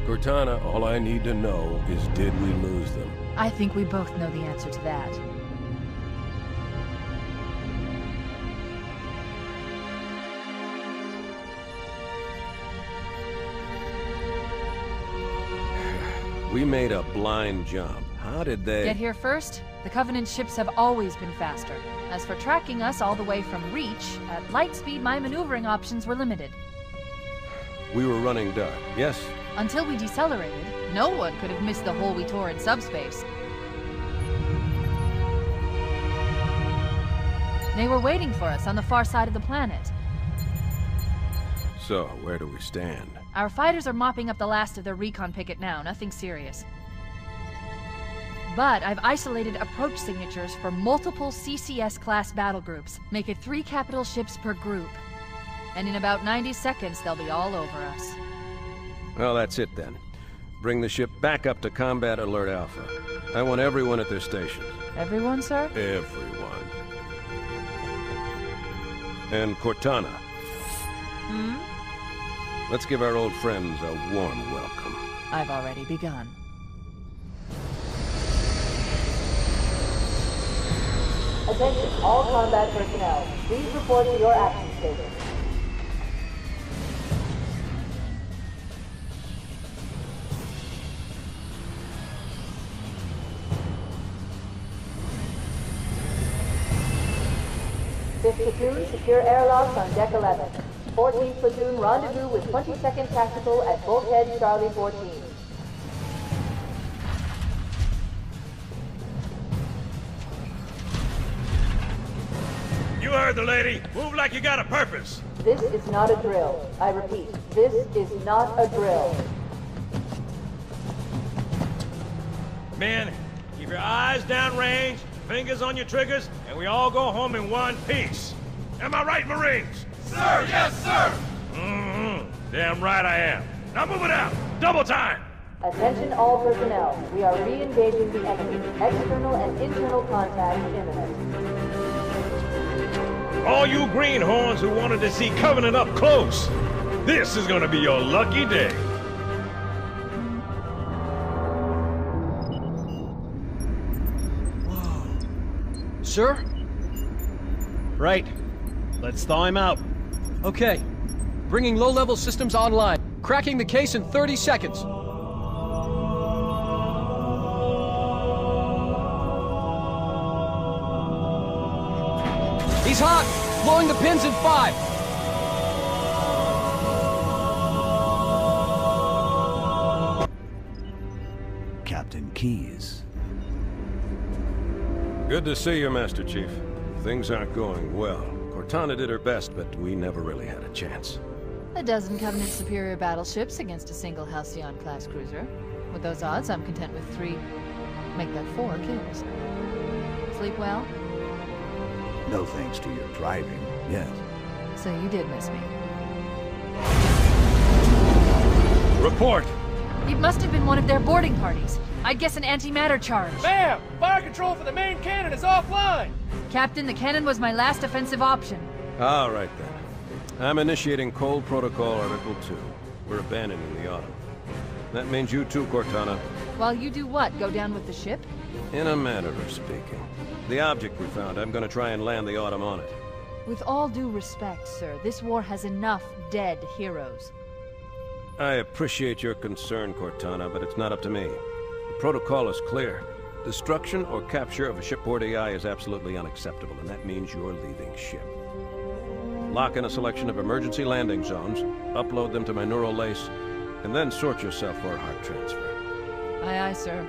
Cortana, all I need to know is did we lose them? I think we both know the answer to that. We made a blind jump. How did they... Get here first? The Covenant ships have always been faster. As for tracking us all the way from Reach, at light speed my maneuvering options were limited. We were running dark, yes? Until we decelerated, no one could have missed the hole we tore in subspace. They were waiting for us on the far side of the planet. So, where do we stand? Our fighters are mopping up the last of their recon picket now, nothing serious. But I've isolated approach signatures for multiple CCS-class battle groups. Make it 3 capital ships per group. And in about 90 seconds, they'll be all over us. Well, that's it then. Bring the ship back up to Combat Alert Alpha. I want everyone at their stations. Everyone, sir? Everyone. And Cortana. Hmm? Let's give our old friends a warm welcome. I've already begun. Attention, all combat personnel. Please report to your action station. Fifth platoon, secure airlocks on deck 11. 14th platoon, rendezvous with 22nd Tactical at Bulkhead Charlie 14. You heard the lady. Move like you got a purpose. This is not a drill. I repeat, this is not a drill. Men, keep your eyes downrange, fingers on your triggers, and we all go home in one piece. Am I right, Marines? Sir, yes, sir! Mm-hmm. Damn right I am. Now move it out. Double time. Attention all personnel. We are re-engaging the enemy. External and internal contact imminent. All you greenhorns who wanted to see Covenant up close, this is gonna be your lucky day. Whoa. Sir? Right. Let's thaw him out. Okay. Bringing low-level systems online. Cracking the case in 30 seconds. He's hot! Blowing the pins in 5! Captain Keyes. Good to see you, Master Chief. Things aren't going well. Cortana did her best, but we never really had a chance. A dozen Covenant superior battleships against a single Halcyon-class cruiser. With those odds, I'm content with 3, make that 4 kills. Sleep well? No thanks to your driving, yes. So you did miss me. Report. It must have been one of their boarding parties. I'd guess an antimatter charge. Ma'am! Fire control for the main cannon is offline! Captain, the cannon was my last offensive option. All right, then. I'm initiating Cold Protocol Article 2. We're abandoning the Autumn. That means you too, Cortana. While you do what? Go down with the ship? In a manner of speaking. The object we found, I'm gonna try and land the Autumn on it. With all due respect, sir, this war has enough dead heroes. I appreciate your concern, Cortana, but it's not up to me. The protocol is clear. Destruction or capture of a shipboard AI is absolutely unacceptable, and that means you're leaving ship. Lock in a selection of emergency landing zones, upload them to my neural lace, and then sort yourself for a heart transfer. Aye, aye, sir.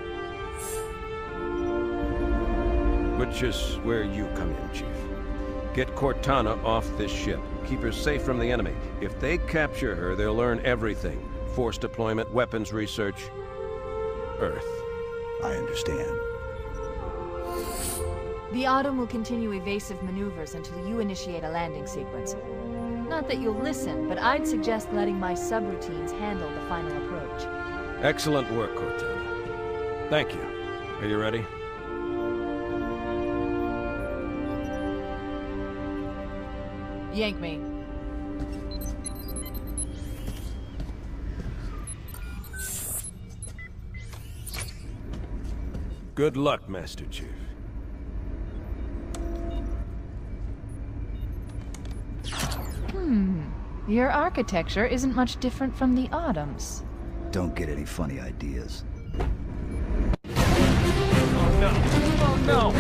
Which is where you come in, Chief. Get Cortana off this ship. Keep her safe from the enemy. If they capture her, they'll learn everything. Force deployment, weapons research, Earth. I understand. The Autumn will continue evasive maneuvers until you initiate a landing sequence. Not that you'll listen, but I'd suggest letting my subroutines handle the final approach. Excellent work, Cortana. Thank you. Are you ready? Yank me. Good luck, Master Chief. Your architecture isn't much different from the Autumn's. Don't get any funny ideas. Oh no!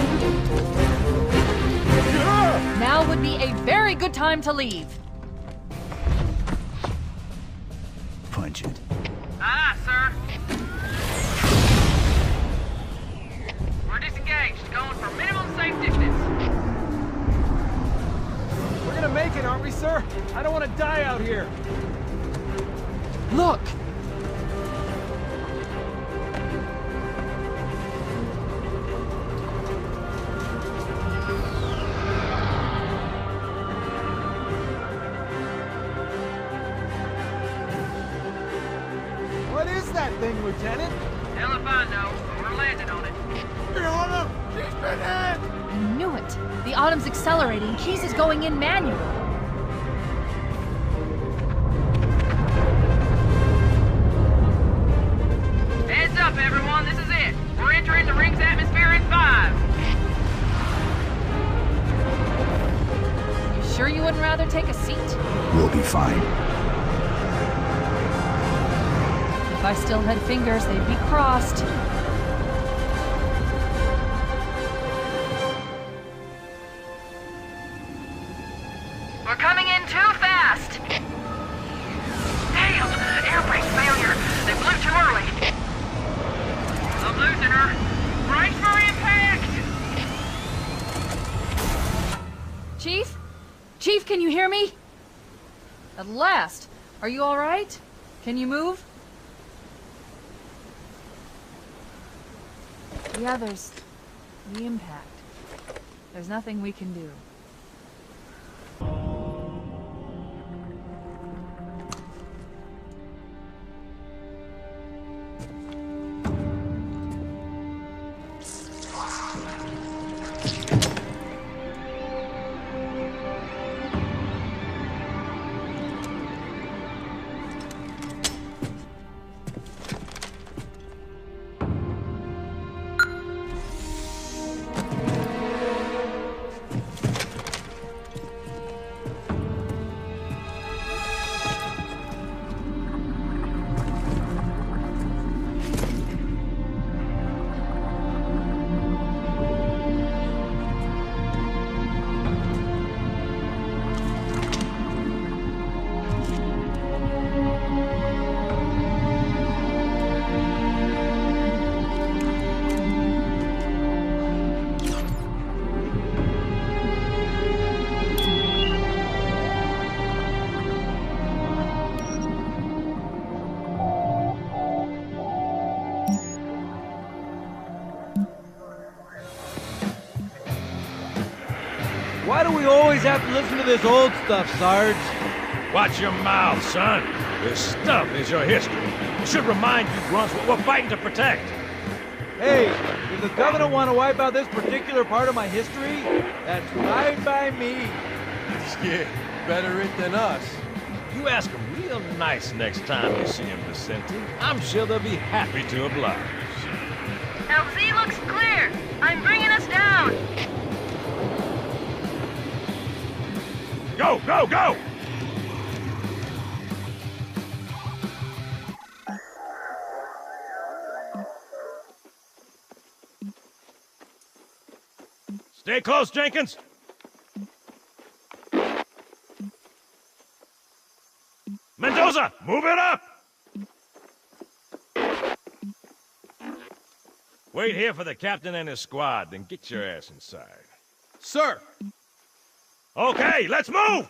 Now would be a very good time to leave. Punch it. Aye, sir. We're disengaged, going for minimum safe distance. We're gonna make it, aren't we, sir? I don't want to die out here. Look! What is that thing, Lieutenant? Hell if I know, but we're landing on it. I knew it. The Autumn's accelerating. Keys is going in manual. Heads up, everyone, this is it. We're entering the ring's atmosphere in 5. You sure you wouldn't rather take a seat? We'll be fine. If I still had fingers, they'd be crossed. We're coming in too fast. Damn, air brake failure. They blew too early. I'm losing her. Brace for impact. Chief? Chief, can you hear me? At last. Are you all right? Can you move? Yeah, there's the impact. There's nothing we can do. Why do we always have to listen to this old stuff, Sarge? Watch your mouth, son. This stuff is your history. It should remind you grunts what we're fighting to protect. Hey, if the governor want to wipe out this particular part of my history, that's fine by me. Yeah, better it than us. You ask them real nice next time you see him, Vicente. I'm sure they'll be happy to oblige. LZ looks clear. I'm bringing us down. Go, go, go! Stay close, Jenkins. Mendoza, move it up! Wait here for the captain and his squad, then get your ass inside. Sir! Okay, let's move!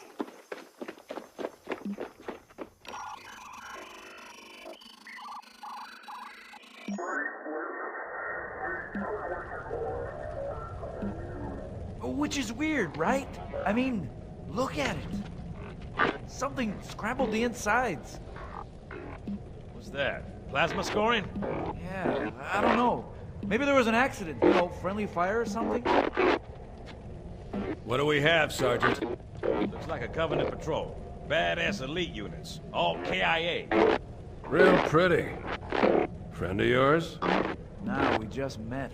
Which is weird, right? I mean, look at it. Something scrambled the insides. What's that? Plasma scoring? Yeah, I don't know. Maybe there was an accident, you know, friendly fire or something? What do we have, Sergeant? Looks like a Covenant patrol. Badass elite units. All KIA. Real pretty. Friend of yours? Nah, we just met.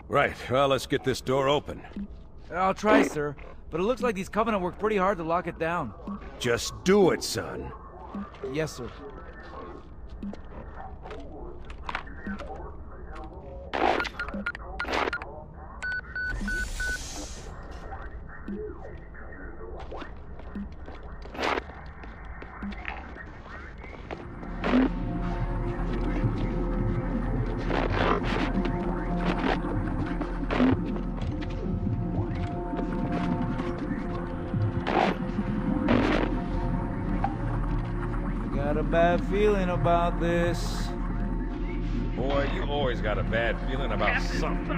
Right, well, let's get this door open. I'll try, sir. But it looks like these Covenant worked pretty hard to lock it down. Just do it, son. Yes, sir. Got a bad feeling about this. Boy, you always got a bad feeling about something.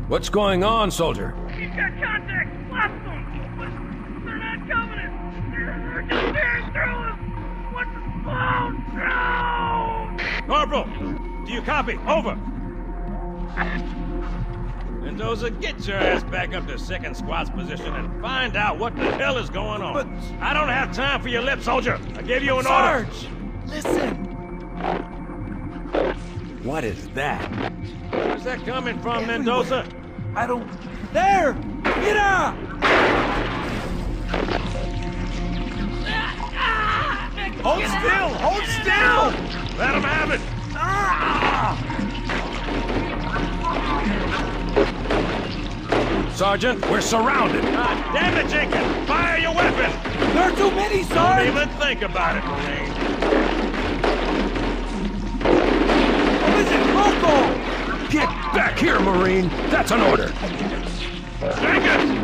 What's going on, soldier? He's got contact. Lost them. But they're not Covenant. They're just tearing through us. What the... Oh, no! Corporal, do you copy? Over. Mendoza, get your ass back up to second squad's position and find out what the hell is going on. But... I don't have time for your lip, soldier. I gave you an order. Sarge! Listen! What is that? Where's that coming from, Mendoza? I don't... There! Mira! Hold still! Hold still! Let him have it! Sergeant, we're surrounded! God damn it, Jenkins! Fire your weapon! There are too many, Don't Sarge! even think about it, Marine. What is it? Local! Get back here, Marine! That's an order! Jenkins!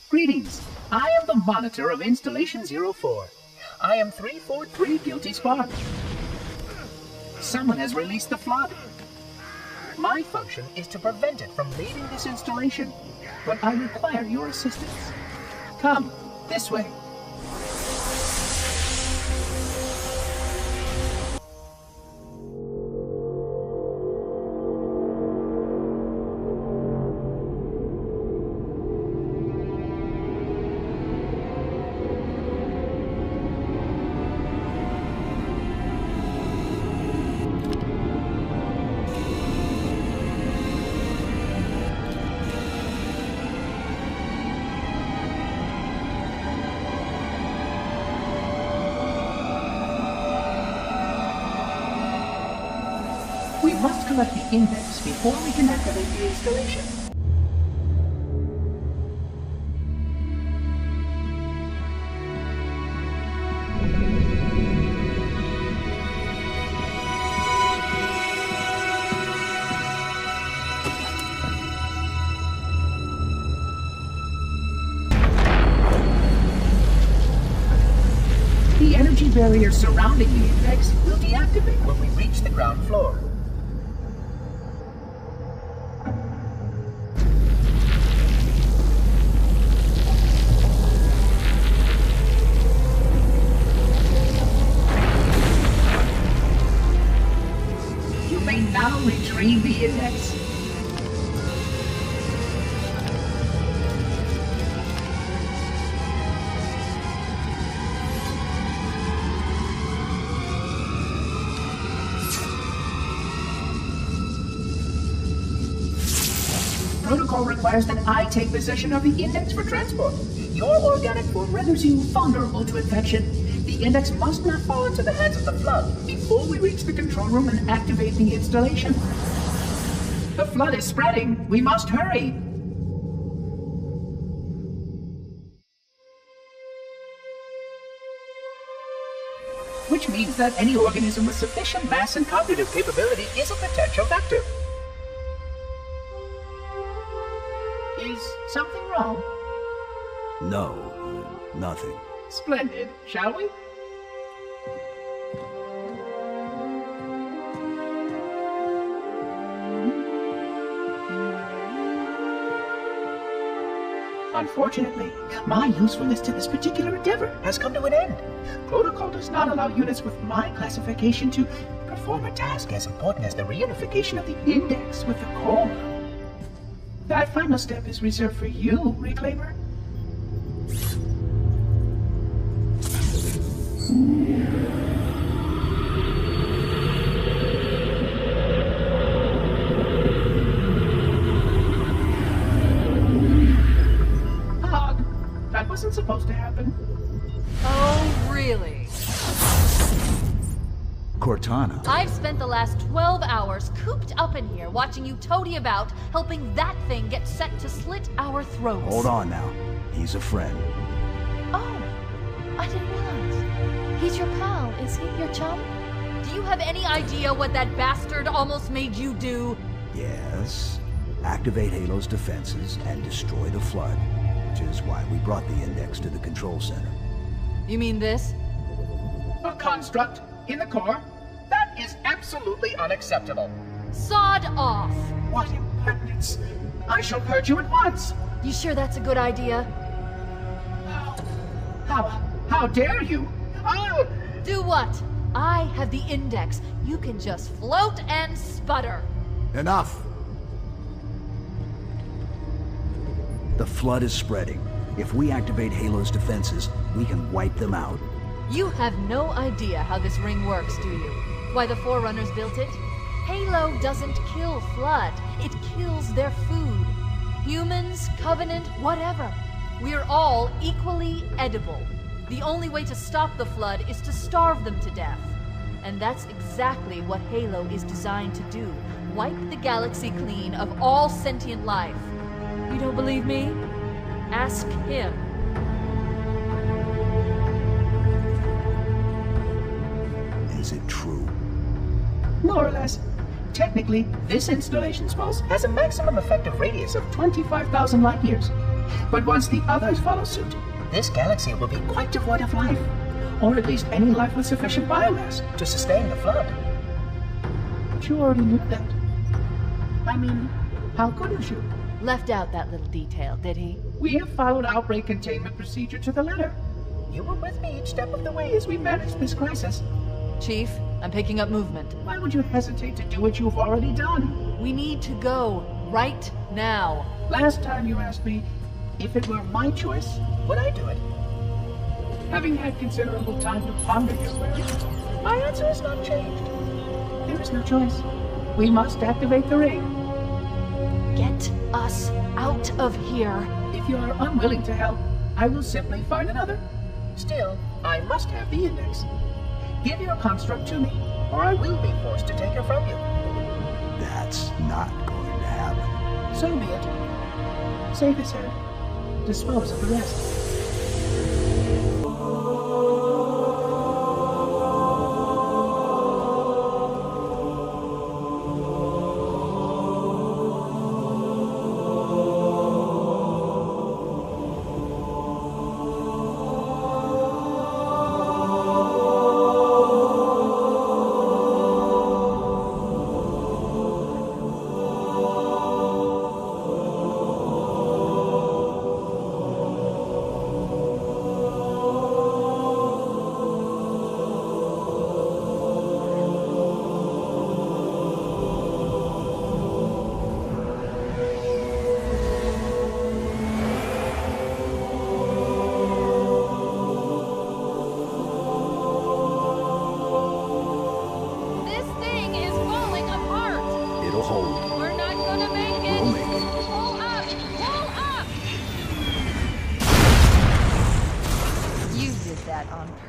Greetings. I am the monitor of Installation 04. I am 343 Guilty Spark. Someone has released the flood. My function is to prevent it from leaving this installation, but I require your assistance. Come, this way. We must collect the index before we can activate the installation. The energy barrier surrounding the index will deactivate when we reach the ground floor. You may now retrieve the index. Protocol requires that I take possession of the index for transport. Your organic form renders you vulnerable to infection. The index must not fall into the hands of the flood before we reach the control room and activate the installation. The flood is spreading. We must hurry. Which means that any organism with sufficient mass and cognitive capability is a potential vector. Is something wrong? No, nothing. Splendid, shall we? Unfortunately, my usefulness to this particular endeavor has come to an end. Protocol does not allow units with my classification to perform a task as important as the reunification of the index with the core. That final step is reserved for you, Reclaimer. That wasn't supposed to happen. Oh, really? Cortana. I've spent the last 12 hours cooped up in here watching you toady about, helping that thing get set to slit our throats. Hold on now. He's a friend. Oh, I didn't realize. He's your pal, is he? Your chum? Do you have any idea what that bastard almost made you do? Yes. Activate Halo's defenses and destroy the Flood. Which is why we brought the index to the control center. You mean this? A construct in the core? That is absolutely unacceptable. Sod off! What impertinence! I shall purge you at once! You sure that's a good idea? How dare you? I'll... Do what? I have the index. You can just float and sputter. Enough! The Flood is spreading. If we activate Halo's defenses, we can wipe them out. You have no idea how this ring works, do you? Why the Forerunners built it? Halo doesn't kill Flood. It kills their food. Humans, Covenant, whatever. We're all equally edible. The only way to stop the Flood is to starve them to death. And that's exactly what Halo is designed to do. Wipe the galaxy clean of all sentient life. You don't believe me? Ask him. Is it true? More or less. Technically, this installation's pulse has a maximum effective radius of 25,000 light years. But once the others follow suit, this galaxy will be quite devoid of life. Or at least any life with sufficient biomass to sustain the Flood. But you already knew that. I mean, how couldn't you? Left out that little detail, did he? We have followed outbreak containment procedure to the letter. You were with me each step of the way as we managed this crisis. Chief, I'm picking up movement. Why would you hesitate to do what you've already done? We need to go right now. Last time you asked me, if it were my choice, would I do it? Having had considerable time to ponder your query, my answer has not changed. There is no choice. We must activate the ring. Get us out of here. If you are unwilling to help, I will simply find another. Still, I must have the index. Give your construct to me, or I will be forced to take her from you. That's not going to happen. So be it. Save his head. Dispose of the rest.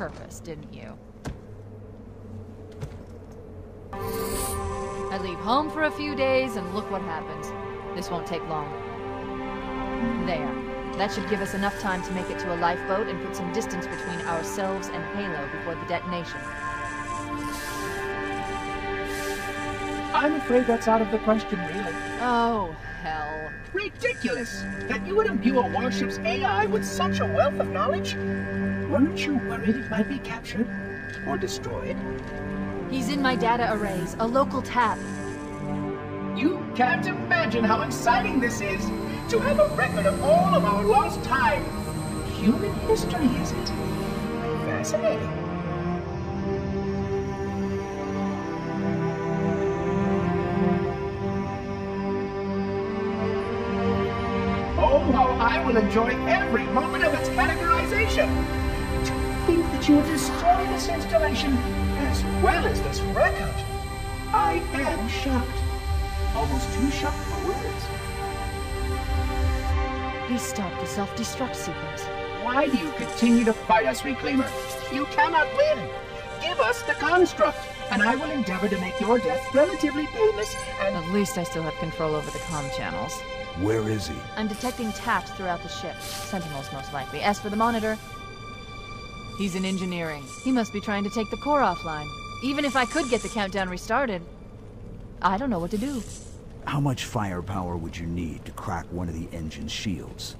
purpose, didn't you? I leave home for a few days, and look what happens. This won't take long. There. That should give us enough time to make it to a lifeboat and put some distance between ourselves and Halo before the detonation. I'm afraid that's out of the question, really. Oh, hell. Ridiculous! That you would imbue a warship's AI with such a wealth of knowledge? Weren't you worried it might be captured? Or destroyed? He's in my data arrays, a local tab. You can't imagine how exciting this is! to have a record of all of our lost time. Human history, is it? Fascinating. Oh, how I will enjoy every moment of its categorization. To think that you have destroyed this installation as well as this record. I am shocked. Almost too shocked for words. He stopped the self-destruct sequence. Why do you continue to fight us, Reclaimer? You cannot win. Give us the construct, and I will endeavor to make your death relatively painless and... At least I still have control over the comm channels. Where is he? I'm detecting taps throughout the ship. Sentinels, most likely. As for the monitor, he's in engineering. He must be trying to take the core offline. Even if I could get the countdown restarted, I don't know what to do. How much firepower would you need to crack one of the engine's shields?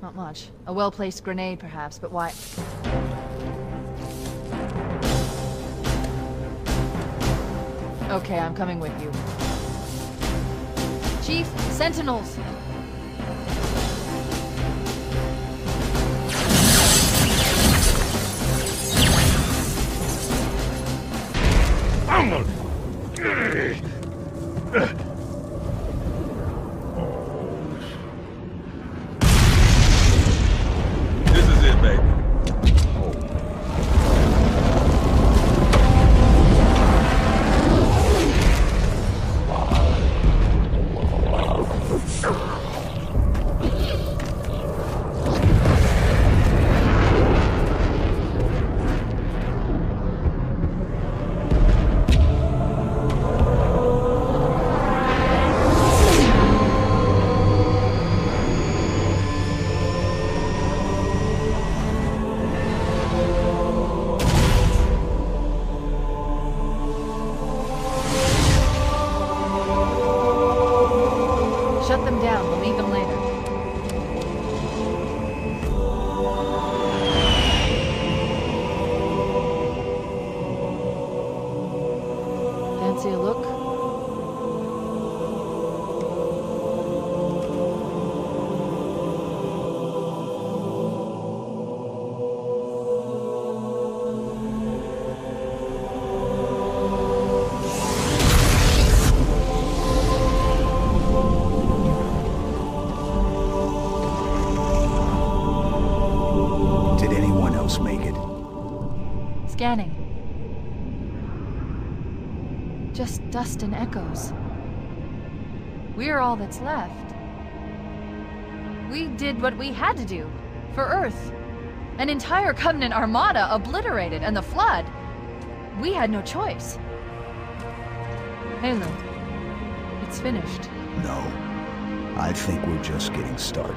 Not much. A well-placed grenade, perhaps, but why... Okay, I'm coming with you. Chief, Sentinels! This is it, baby. Shut them down. We'll need them later. Fancy a look? Did anyone else make it? Scanning. Just dust and echoes. We're all that's left. We did what we had to do. For Earth. An entire Covenant armada obliterated, and the Flood. We had no choice. Halo. It's finished. No. I think we're just getting started.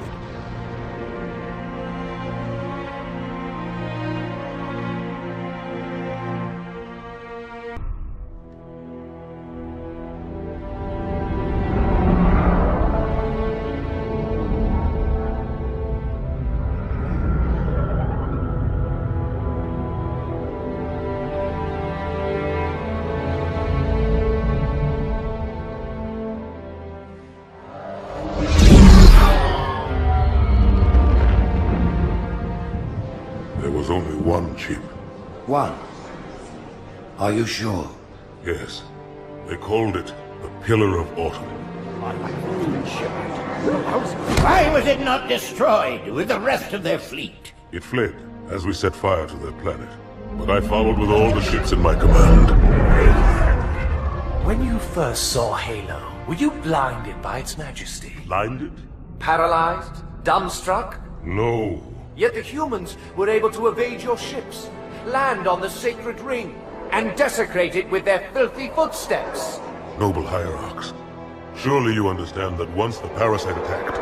There was only one chip. One? Are you sure? Yes. They called it the Pillar of Autumn. Why was it not destroyed with the rest of their fleet? It fled as we set fire to their planet. But I followed with all the ships in my command. When you first saw Halo, were you blinded by its majesty? Blinded? Paralyzed? Dumbstruck? No. Yet the humans were able to evade your ships, land on the sacred ring, and desecrate it with their filthy footsteps. Noble hierarchs, surely you understand that once the parasite attacked...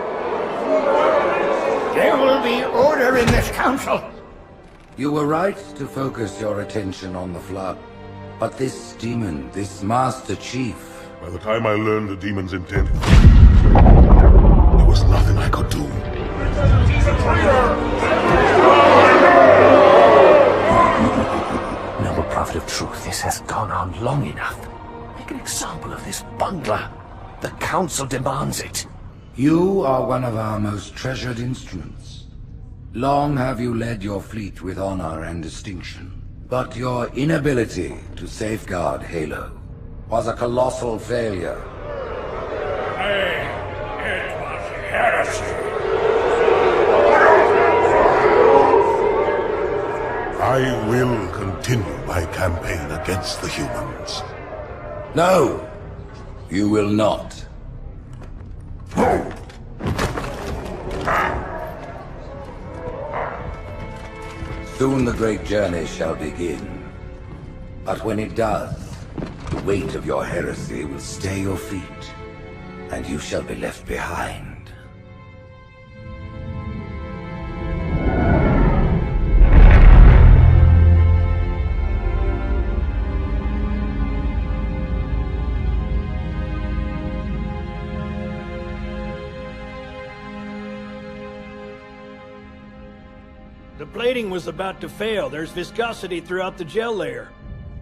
There will be order in this council! You were right to focus your attention on the Flood. But this demon, this Master Chief... By the time I learned the demon's intent, there was nothing I could do. He's a traitor! Noble Prophet of Truth, this has gone on long enough. Make an example of this bungler. The Council demands it. You are one of our most treasured instruments. Long have you led your fleet with honor and distinction. But your inability to safeguard Halo was a colossal failure. It was heresy. I will continue my campaign against the humans. No, you will not. Soon the great journey shall begin. But when it does, the weight of your heresy will stay your feet, and you shall be left behind. The plating was about to fail. There's viscosity throughout the gel layer.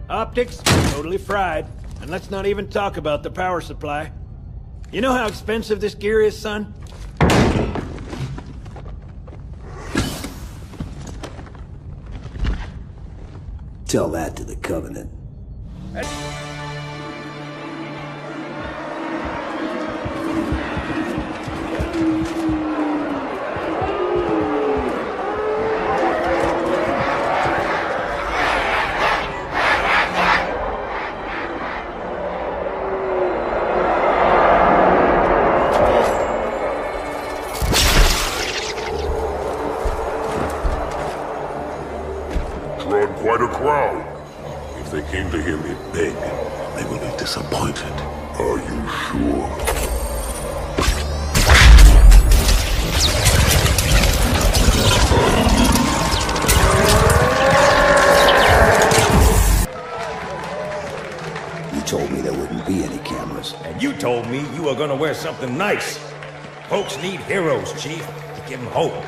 Optics, totally fried. And let's not even talk about the power supply. You know how expensive this gear is, son? Tell that to the Covenant. Quite a crowd. If they came to hear me beg, they will be disappointed. Are you sure? You told me there wouldn't be any cameras. And you told me you were gonna wear something nice. Folks need heroes, Chief, to give them hope.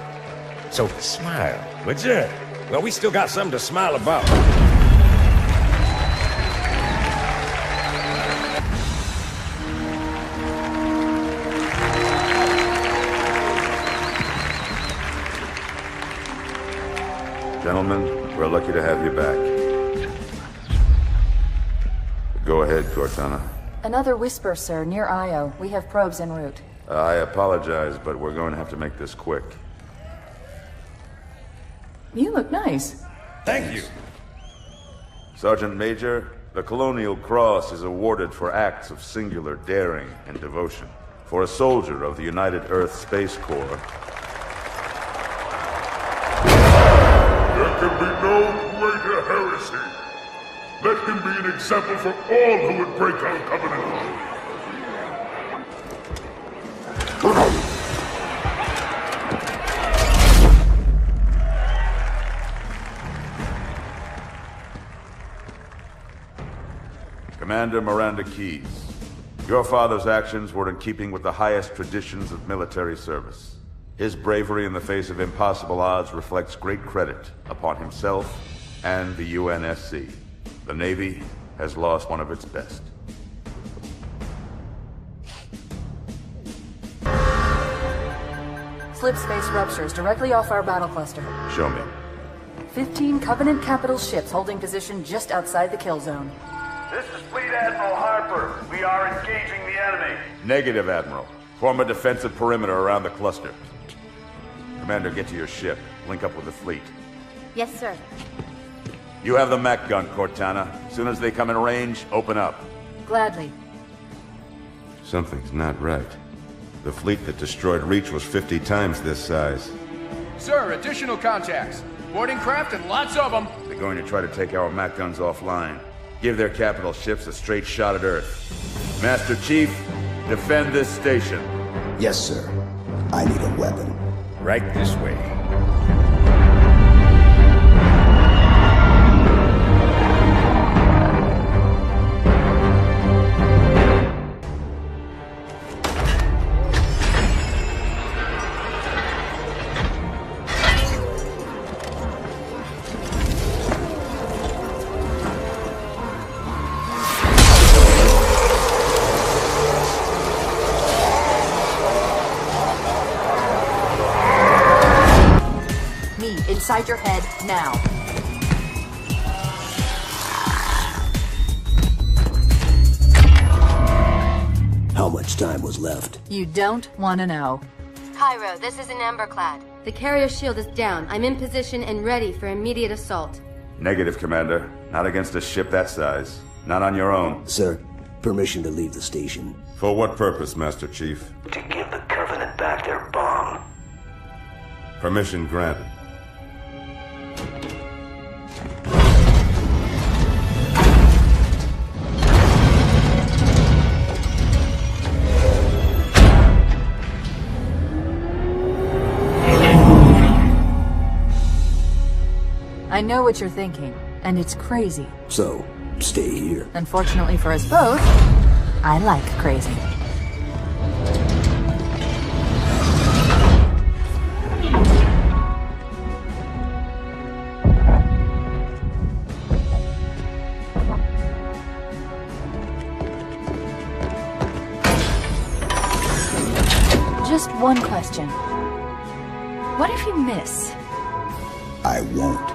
So smile, would you? Well, we still got something to smile about. Gentlemen, we're lucky to have you back. Go ahead, Cortana. Another whisper, sir, near Io. We have probes en route. I apologize, but we're going to have to make this quick. You look nice. Thank you. Sergeant Major, the Colonial Cross is awarded for acts of singular daring and devotion. For a soldier of the United Earth Space Corps. There can be no greater heresy. Let him be an example for all who would break our covenant. Commander Miranda Keyes, your father's actions were in keeping with the highest traditions of military service. His bravery in the face of impossible odds reflects great credit upon himself and the UNSC. The Navy has lost one of its best. Slip space ruptures directly off our battle cluster. Show me. 15 Covenant capital ships holding position just outside the kill zone. This is Fleet Admiral Harper. We are engaging the enemy. Negative, Admiral. Form a defensive perimeter around the cluster. Commander, get to your ship. Link up with the fleet. Yes, sir. You have the mech gun, Cortana. As soon as they come in range, open up. Gladly. Something's not right. The fleet that destroyed Reach was 50 times this size. Sir, additional contacts. Boarding craft and lots of them. They're going to try to take our mech guns offline. Give their capital ships a straight shot at Earth. Master Chief, defend this station. Yes, sir. I need a weapon. Right this way. inside your head now. How much time was left? You don't want to know. Cairo, this is an Emberclad. The carrier shield is down. I'm in position and ready for immediate assault. Negative, Commander. Not against a ship that size. Not on your own. Sir, permission to leave the station. For what purpose, Master Chief? To give the Covenant back their bomb. Permission granted. I know what you're thinking, and it's crazy. So, stay here. Unfortunately for us both, I like crazy. Just one question. What if you miss? I won't.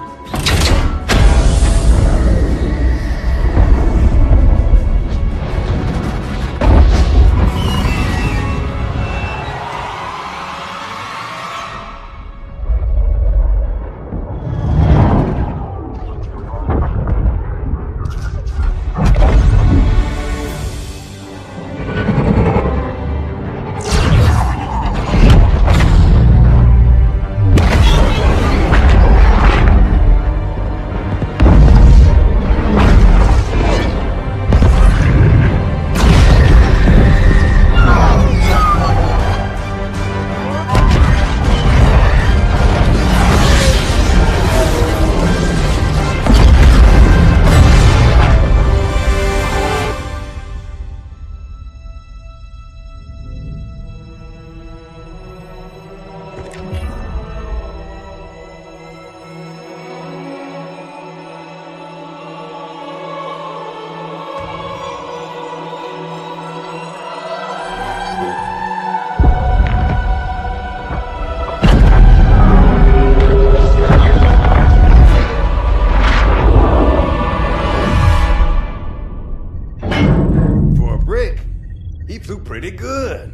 Pretty good.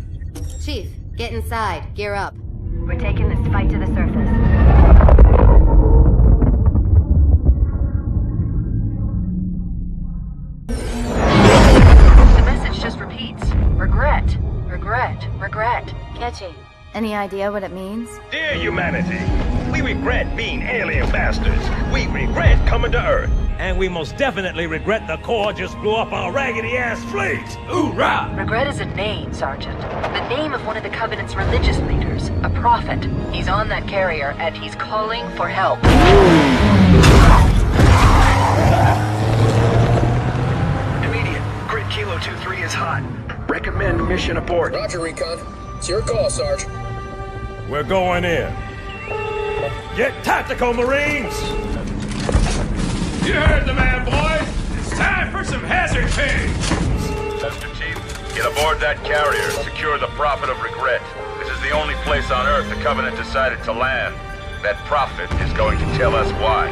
Chief, get inside. Gear up. We're taking this fight to the surface. The message just repeats. Regret. Regret. Regret. Catchy. Any idea what it means? Dear humanity, we regret being alien bastards. We regret coming to Earth. And we most definitely regret the Corps just blew up our raggedy-ass fleet! Hoorah! Regret is a name, Sergeant. The name of one of the Covenant's religious leaders. A prophet. He's on that carrier, and he's calling for help. Immediate. Grid Kilo 2-3 is hot. Recommend mission abort. Roger, Recon. It's your call, Sarge. We're going in. Get tactical, Marines! You heard the man, boys! It's time for some hazard pay! Master Chief, get aboard that carrier. Secure the Prophet of Regret. This is the only place on Earth the Covenant decided to land. That Prophet is going to tell us why.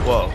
Whoa.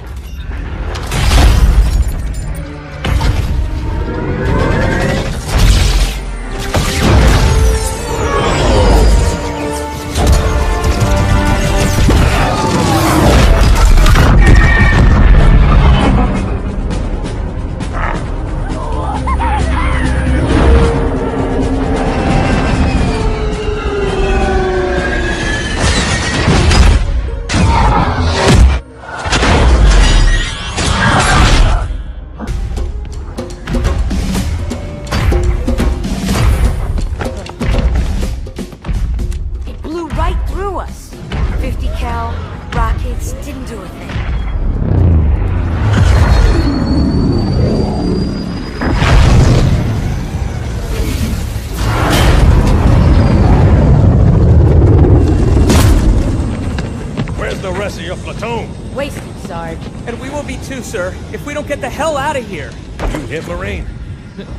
Wasted, Sarge. And we will be too, sir, if we don't get the hell out of here. You hit Marine?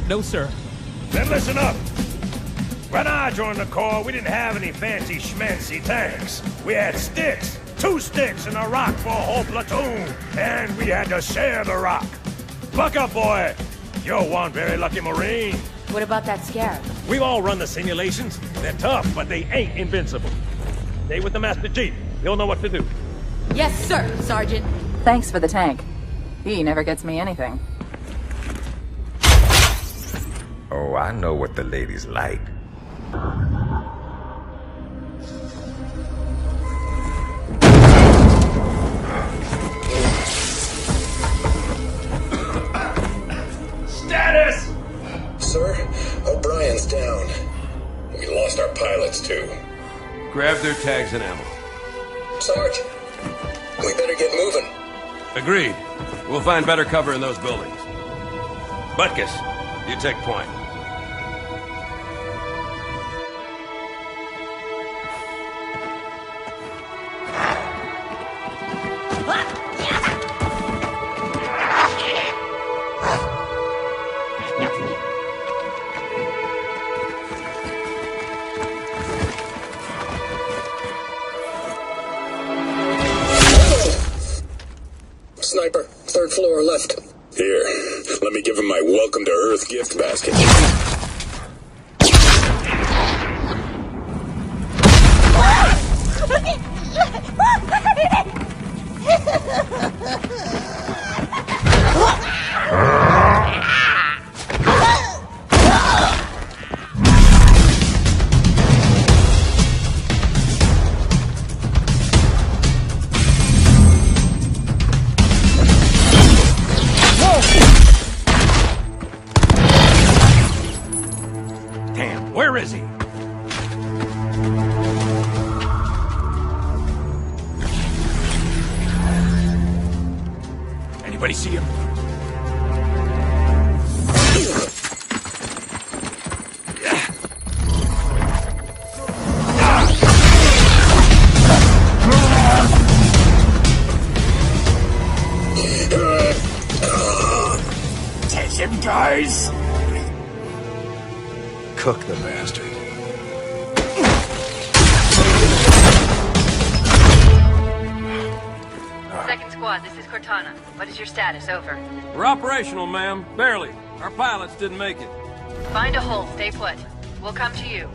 No, sir. Then listen up. When I joined the Corps, we didn't have any fancy schmancy tanks. We had sticks. 2 sticks and a rock for a whole platoon. And we had to share the rock. Buck up, boy. You're one very lucky Marine. What about that Scarab? We've all run the simulations. They're tough, but they ain't invincible. Stay with the Master Chief. He'll know what to do. Yes, sir, Sergeant. Thanks for the tank. He never gets me anything. Oh, I know what the ladies like. Status! Sir, O'Brien's down. We lost our pilots, too. Grab their tags and ammo. Sarge, we better get moving. Agreed. We'll find better cover in those buildings. Butkus, you take point. Sniper, 3rd floor left. Here, let me give him my welcome to Earth gift basket. Where is he? Anybody see him? Attention, guys! Cook the bastard. Second squad, this is Cortana. What is your status? Over. We're operational, ma'am. Barely. Our pilots didn't make it. Find a hole. Stay put. We'll come to you.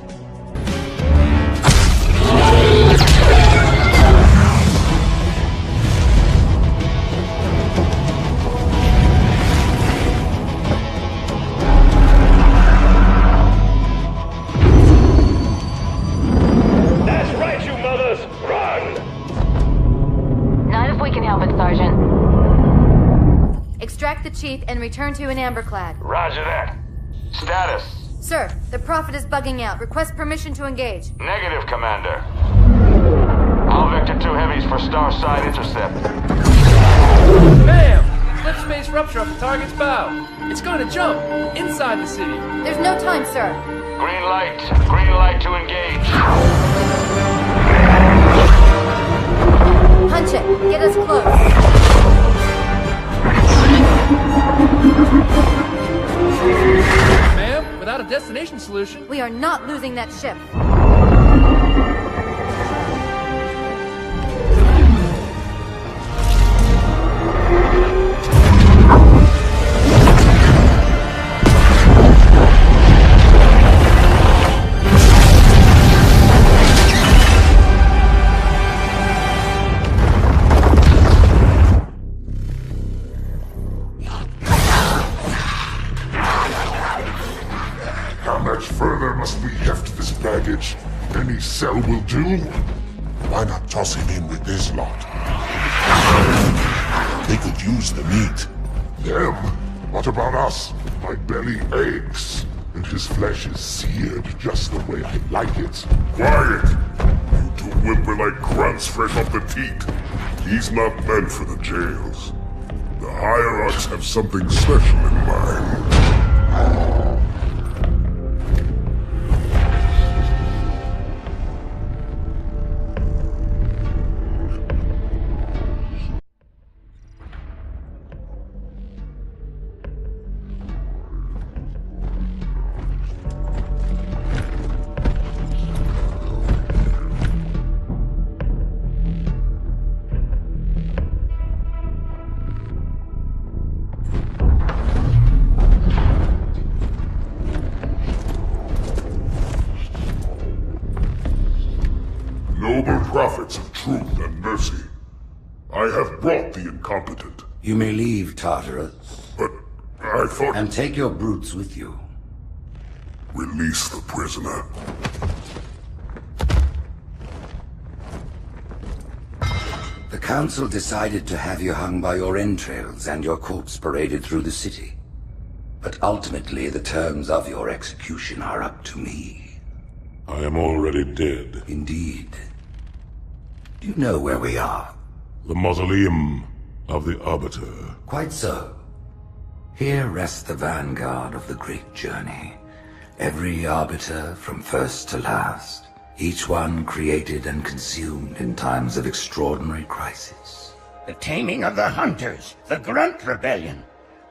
Extract the Chief and return to an amberclad. Roger that. Status? Sir, the Prophet is bugging out. Request permission to engage. Negative, Commander. All Vector 2 heavies for Starside intercept. Bam! Flip space rupture off the target's bow. It's going to jump inside the city. There's no time, sir. Green light. Green light to engage. Punch it. Get us close. Ma'am, without a destination solution... We are not losing that ship. Any cell will do. Why not toss him in with this lot? They could use the meat. Them? What about us? My belly aches, and his flesh is seared just the way I like it. Quiet! You two whimper-like grunts fresh off the teat. He's not meant for the jails. The hierarchs have something special in mind. mercy. I have brought the incompetent. You may leave, Tartarus. But I thought... And take your brutes with you. Release the prisoner. The Council decided to have you hung by your entrails and your corpse paraded through the city. But ultimately, the terms of your execution are up to me. I am already dead. Indeed. Do you know where we are? The mausoleum of the Arbiter. Quite so. Here rests the vanguard of the great journey. Every Arbiter from first to last. Each one created and consumed in times of extraordinary crisis. The taming of the Hunters, the Grunt Rebellion.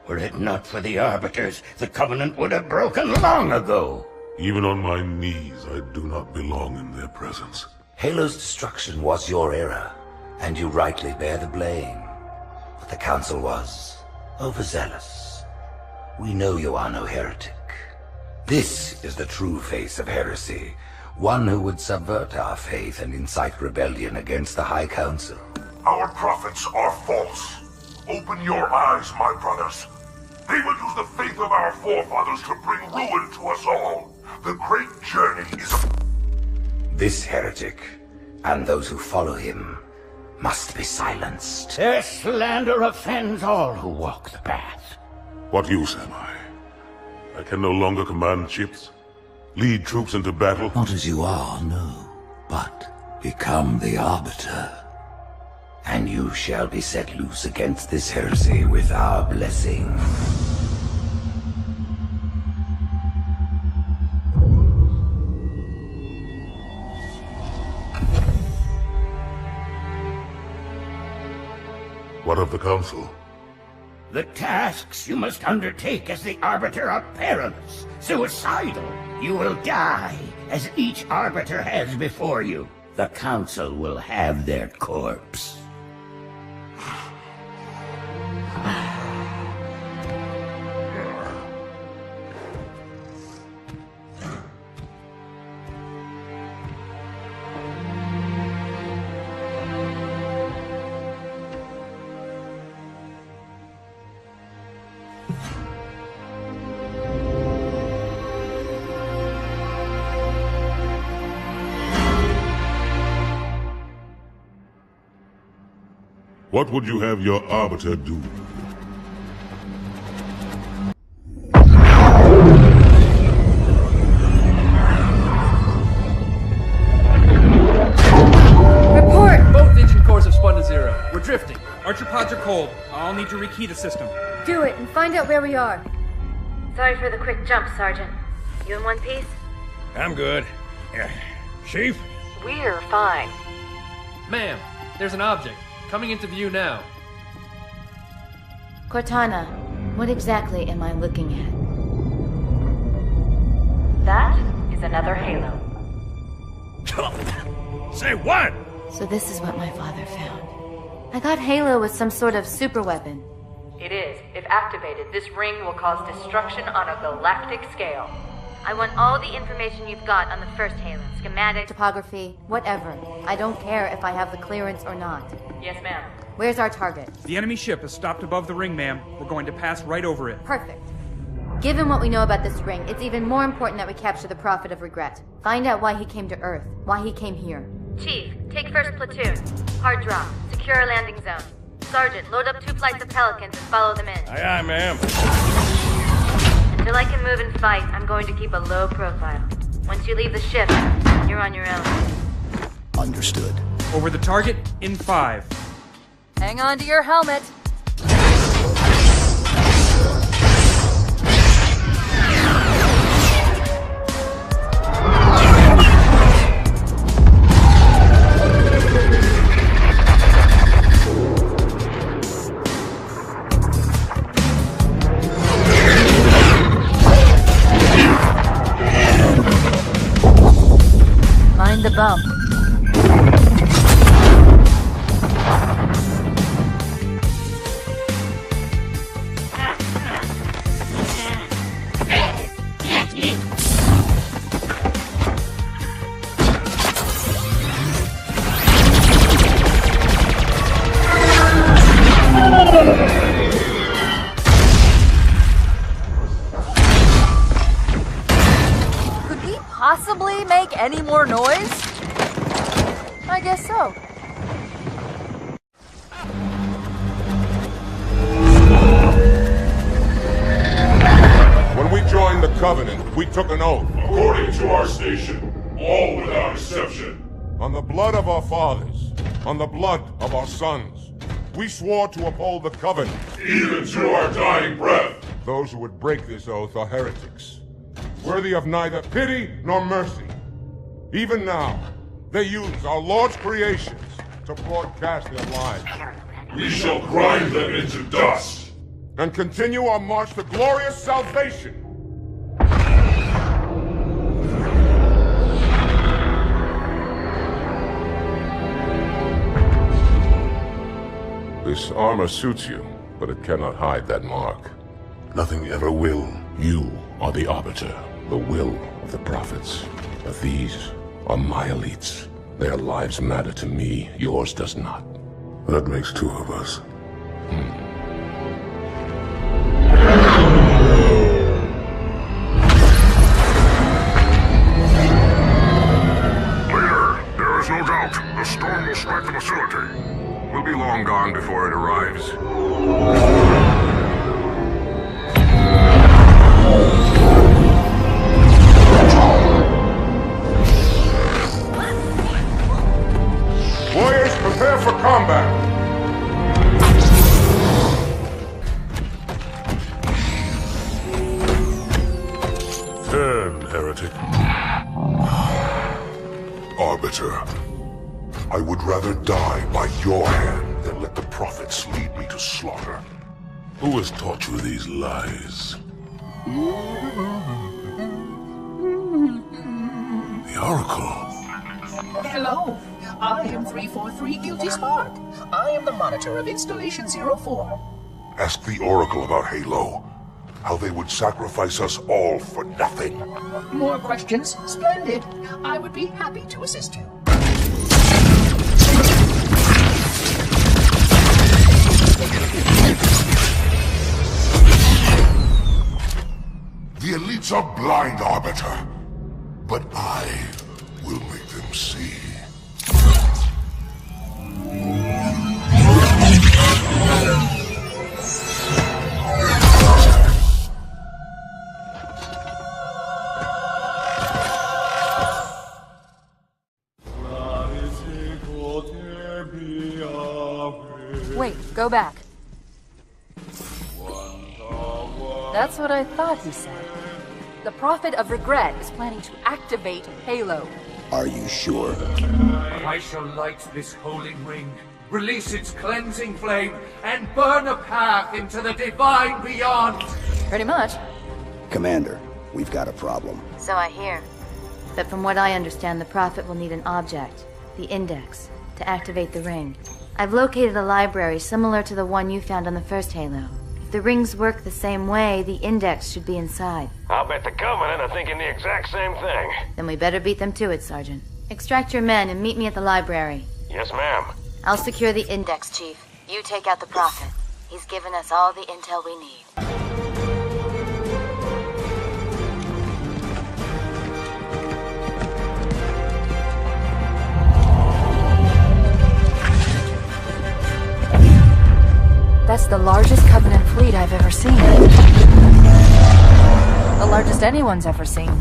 Were it not for the Arbiters, the Covenant would have broken long ago. Even on my knees, I do not belong in their presence. Halo's destruction was your error, and you rightly bear the blame. But the Council was overzealous. We know you are no heretic. This is the true face of heresy, one who would subvert our faith and incite rebellion against the High Council. Our prophets are false. Open your eyes, my brothers. They will use the faith of our forefathers to bring ruin to us all. The great journey is... This heretic, and those who follow him, must be silenced. Their slander offends all who walk the path. What use am I? I can no longer command ships, lead troops into battle. Not as you are, no, but become the Arbiter. And you shall be set loose against this heresy with our blessing. What of the Council? The tasks you must undertake as the Arbiter are perilous, suicidal. You will die, as each Arbiter has before you. The Council will have their corpse. What would you have your Arbiter do? Report! Both engine cores have spun to zero. We're drifting. Archer pods are cold. I'll need to rekey the system. Do it and find out where we are. Sorry for the quick jump, Sergeant. You in one piece? I'm good. Chief? We're fine. Ma'am, there's an object. Coming into view now. Cortana, what exactly am I looking at? That is another Halo. Say what? So this is what my father found. I thought Halo was some sort of super weapon. It is. If activated, this ring will cause destruction on a galactic scale. I want all the information you've got on the first Halo. Schematic, topography, whatever. I don't care if I have the clearance or not. Yes, ma'am. Where's our target? The enemy ship has stopped above the ring, ma'am. We're going to pass right over it. Perfect. Given what we know about this ring, it's even more important that we capture the Prophet of Regret. Find out why he came to Earth, why he came here. Chief, take first platoon. Hard drop. Secure a landing zone. Sergeant, load up 2 flights of Pelicans and follow them in. Aye, aye, ma'am. Until I can move and fight, I'm going to keep a low profile. Once you leave the ship, you're on your own. Understood. Over the target in 5. Hang on to your helmet. Mind the bump. Any more noise? I guess so. When we joined the Covenant, we took an oath. According to our station, all without exception. On the blood of our fathers, on the blood of our sons, we swore to uphold the Covenant. Even to our dying breath. Those who would break this oath are heretics, worthy of neither pity nor mercy. Even now, they use our Lord's creations to broadcast their lies. We shall grind them into dust. And continue our march to glorious salvation. This armor suits you, but it cannot hide that mark. Nothing ever will. You are the Arbiter. The will of the prophets. But these are my elites. Their lives matter to me, yours does not. That makes two of us. Leader, there is no doubt the storm will strike the facility. We'll be long gone before it arrives. Warriors, prepare for combat! Turn, heretic. Arbiter, I would rather die by your hand than let the prophets lead me to slaughter. Who has taught you these lies? The Oracle. Hello, I am 343 Guilty Spark. I am the monitor of Installation 04. Ask the Oracle about Halo. How they would sacrifice us all for nothing. More questions? Splendid. I would be happy to assist you. The elites are blind, Arbiter. But I will make them see. Wait, go back. That's what I thought he said. The Prophet of Regret is planning to activate Halo. Are you sure? I shall light this holy ring, release its cleansing flame, and burn a path into the divine beyond. Pretty much. Commander, we've got a problem. So I hear. But from what I understand, the Prophet will need an object, the Index, to activate the ring. I've located a library similar to the one you found on the first Halo. If the rings work the same way, the Index should be inside. I'll bet the Covenant are thinking the exact same thing. Then we better beat them to it, Sergeant. Extract your men and meet me at the library. Yes, ma'am. I'll secure the Index, Chief. You take out the Prophet. He's given us all the intel we need. That's the largest Covenant fleet I've ever seen. The largest anyone's ever seen.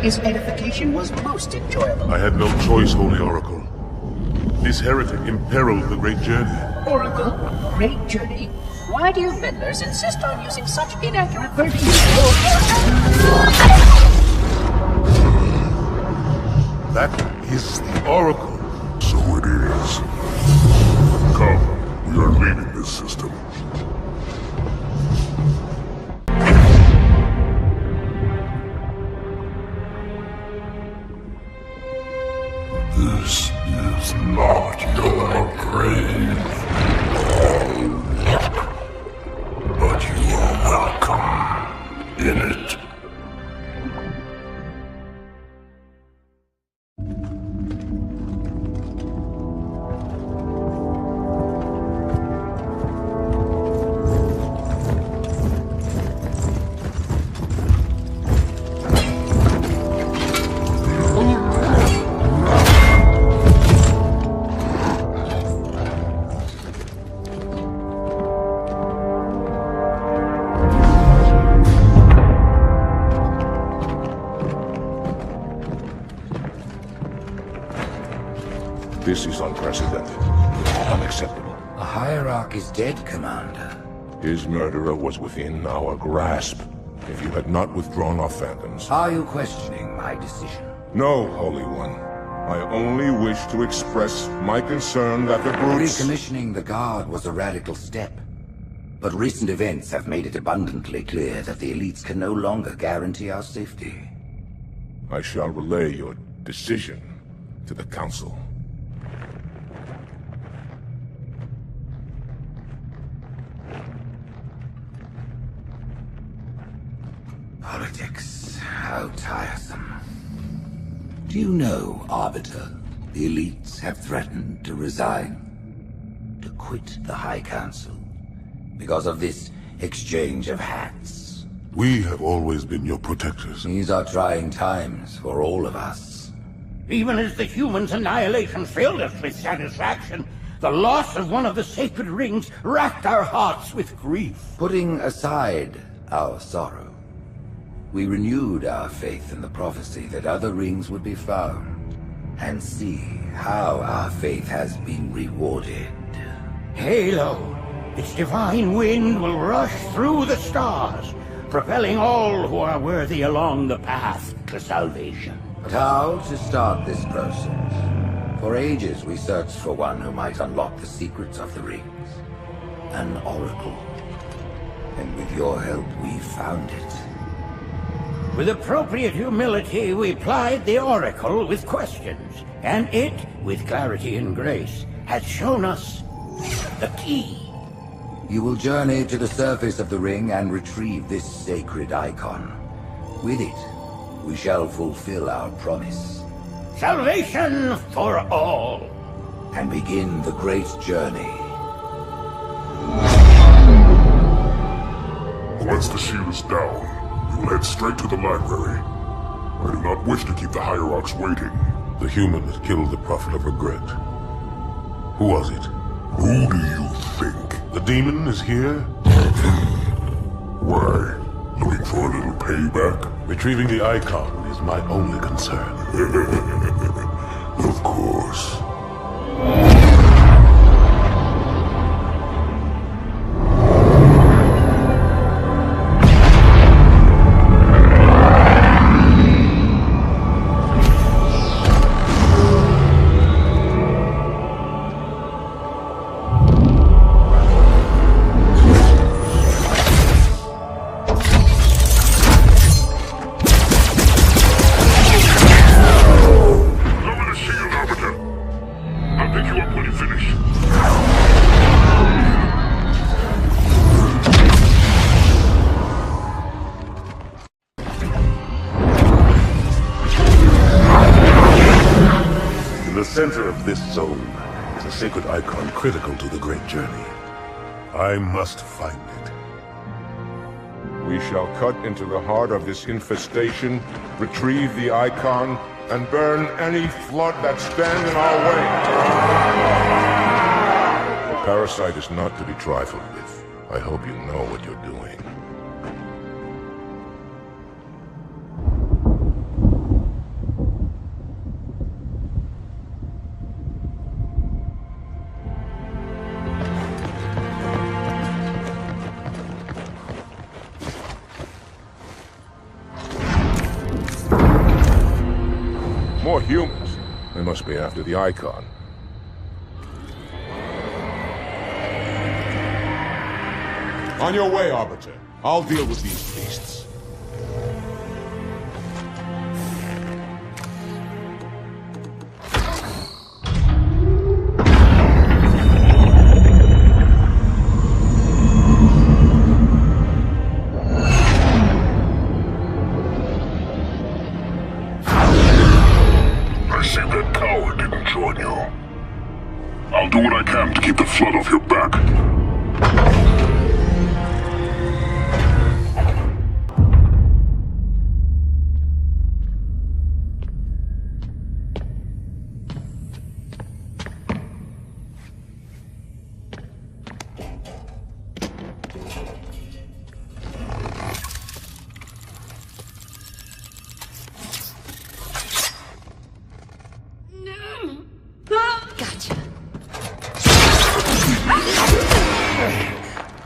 His edification was most enjoyable. I had no choice, Holy Oracle. This heretic imperiled the great journey. Oracle, great journey. Why do you meddlers insist on using such inaccurate verbiage? That is the Oracle. So it is. Come, we are leaving this system. This is unprecedented. Unacceptable. A hierarch is dead, Commander. His murderer was within our grasp. If you had not withdrawn our phantoms... Are you questioning my decision? No, Holy One. I only wish to express my concern that the brutes... Recommissioning the Guard was a radical step. But recent events have made it abundantly clear that the elites can no longer guarantee our safety. I shall relay your decision to the Council. Politics, how tiresome. Do you know, Arbiter, the elites have threatened to resign, to quit the High Council, because of this exchange of hats? We have always been your protectors. These are trying times for all of us. Even as the humans' annihilation filled us with satisfaction, the loss of one of the sacred rings racked our hearts with grief. Putting aside our sorrow, we renewed our faith in the prophecy that other rings would be found, and see how our faith has been rewarded. Halo, its divine wind will rush through the stars, propelling all who are worthy along the path to salvation. But how to start this process? For ages we searched for one who might unlock the secrets of the rings. An oracle. And with your help we found it. With appropriate humility, we plied the Oracle with questions, and it, with clarity and grace, has shown us the key. You will journey to the surface of the ring and retrieve this sacred icon. With it, we shall fulfill our promise. Salvation for all. And begin the great journey. Once the shield is down, we will head straight to the library. I do not wish to keep the hierarchs waiting. The human that killed the Prophet of Regret. Who was it? Who do you think? The demon is here? Why? Looking for a little payback? Retrieving the icon is my only concern. Of course. This zone is a sacred icon critical to the great journey. I must find it. We shall cut into the heart of this infestation, retrieve the icon, and burn any flood that stand in our way. The parasite is not to be trifled with. I hope you know what you're doing. More humans. They must be after the icon. On your way, Arbiter. I'll deal with these beasts. I'll do what I can to keep the flood off your back.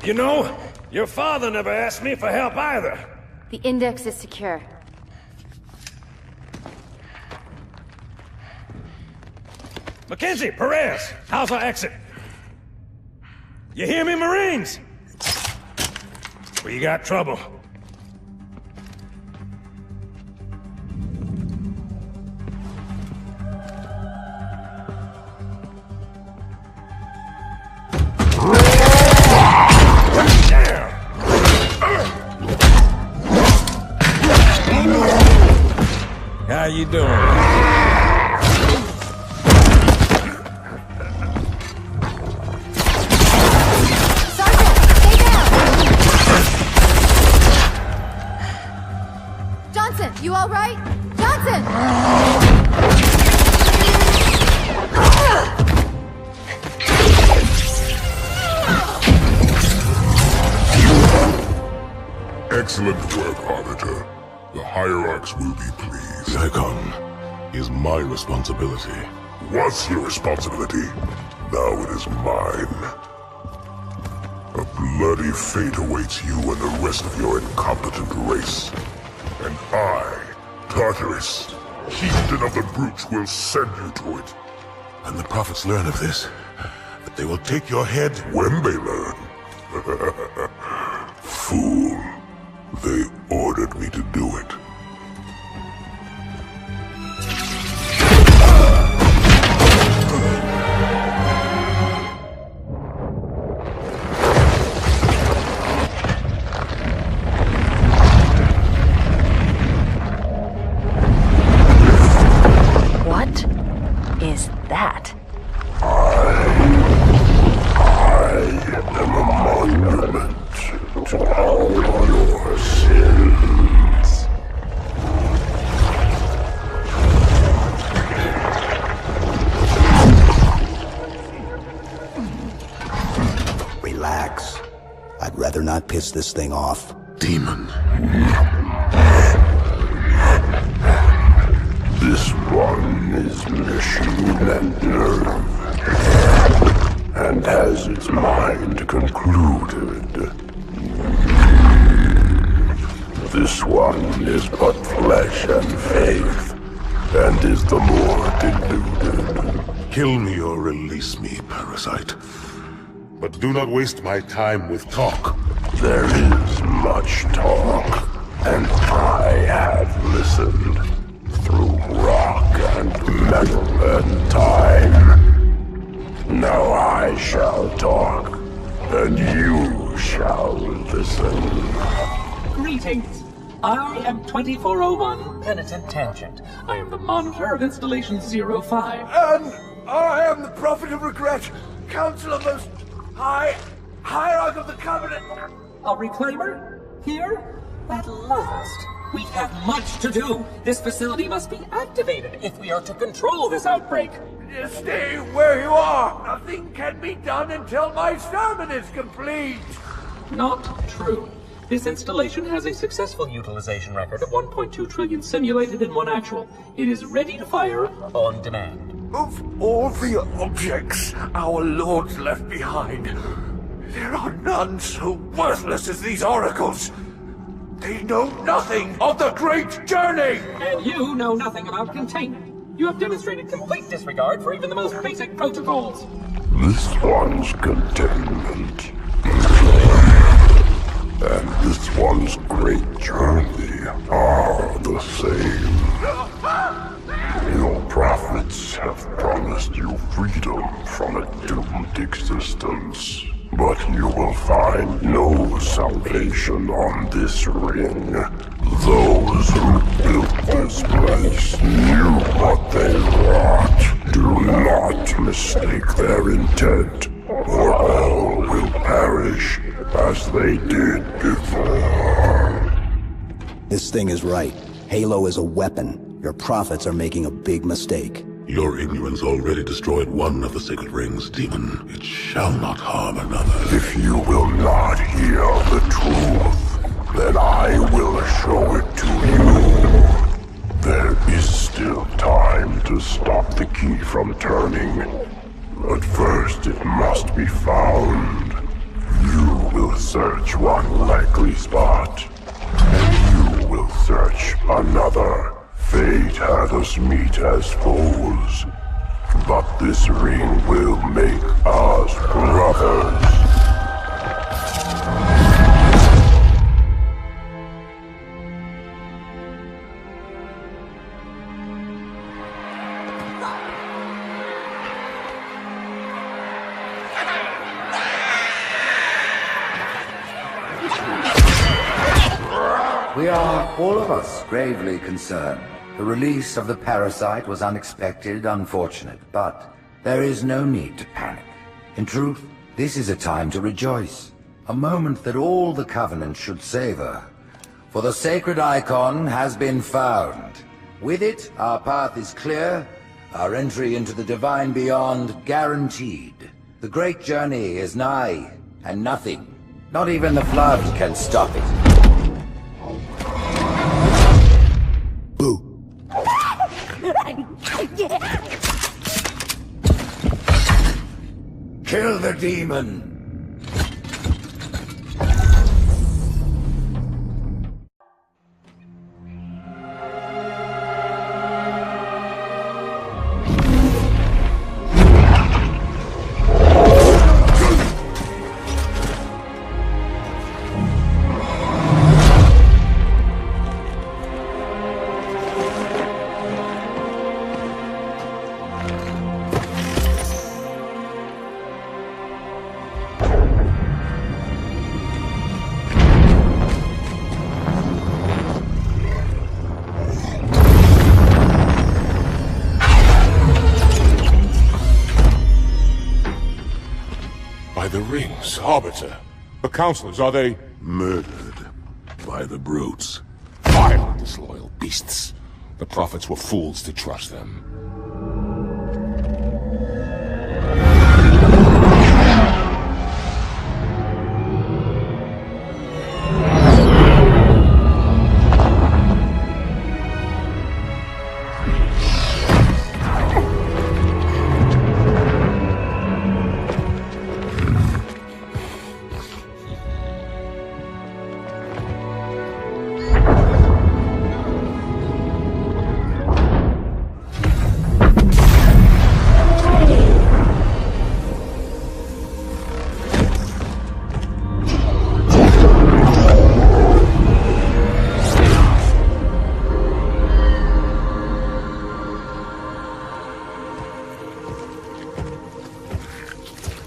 You know, your father never asked me for help either. The index is secure. Mackenzie, Perez, how's our exit? You hear me, Marines? We got trouble. How you doing? You all right? Johnson! Excellent work, Arbiter. The Hierarchs will be pleased. Icon is my responsibility. Was your responsibility. Now it is mine. A bloody fate awaits you and the rest of your incompetent race. And I, Tartarus, chieftain of the brutes, will send you to it. And the prophets learn of this, that they will take your head when they learn. Fool. They ordered me to do it. That? I am a monument to all your sins. Relax. I'd rather not piss this thing off. Demon. This one is machine and nerve, and has its mind concluded. This one is but flesh and faith, and is the more deluded. Kill me or release me, parasite. But do not waste my time with talk. There is much talk, and I have listened. Through rock and metal and time. Now I shall talk, and you shall listen. Greetings. I am 2401 Penitent Tangent. I am the monitor of Installation 05. And I am the Prophet of Regret, Council of Most High, Hierarch of the Covenant. A reclaimer? Here? At last. We have much to do. This facility must be activated if we are to control this outbreak. Stay where you are. Nothing can be done until my sermon is complete. Not true. This installation has a successful utilization record of 1.2 trillion simulated and 1 actual. It is ready to fire on demand. Of all the objects our lords left behind, there are none so worthless as these oracles. They know nothing of the great journey! And you know nothing about containment. You have demonstrated complete disregard for even the most basic protocols. This one's containment. And this one's great journey are the same. Your prophets have promised you freedom from a doomed existence. But you will find no salvation on this ring. Those who built this place knew what they wrought. Do not mistake their intent, or all will perish as they did before. This thing is right. Halo is a weapon. Your prophets are making a big mistake. Your ignorance already destroyed one of the sacred rings, demon. It shall not harm another. If you will not hear the truth, then I will show it to you. There is still time to stop the key from turning. But first it must be found. You will will search one likely spot, and you will search another. Fate had us meet as foes, but this ring will make us brothers. We are, all of us, gravely concerned. The release of the parasite was unexpected, unfortunate, but there is no need to panic. In truth, this is a time to rejoice. A moment that all the Covenant should savor. For the sacred icon has been found. With it, our path is clear, our entry into the divine beyond guaranteed. The great journey is nigh, and nothing, not even the Flood, can stop it. Kill the demon! The rings, Arbiter. The counselors, are they... Murdered by the brutes. Vile, disloyal beasts. The prophets were fools to trust them.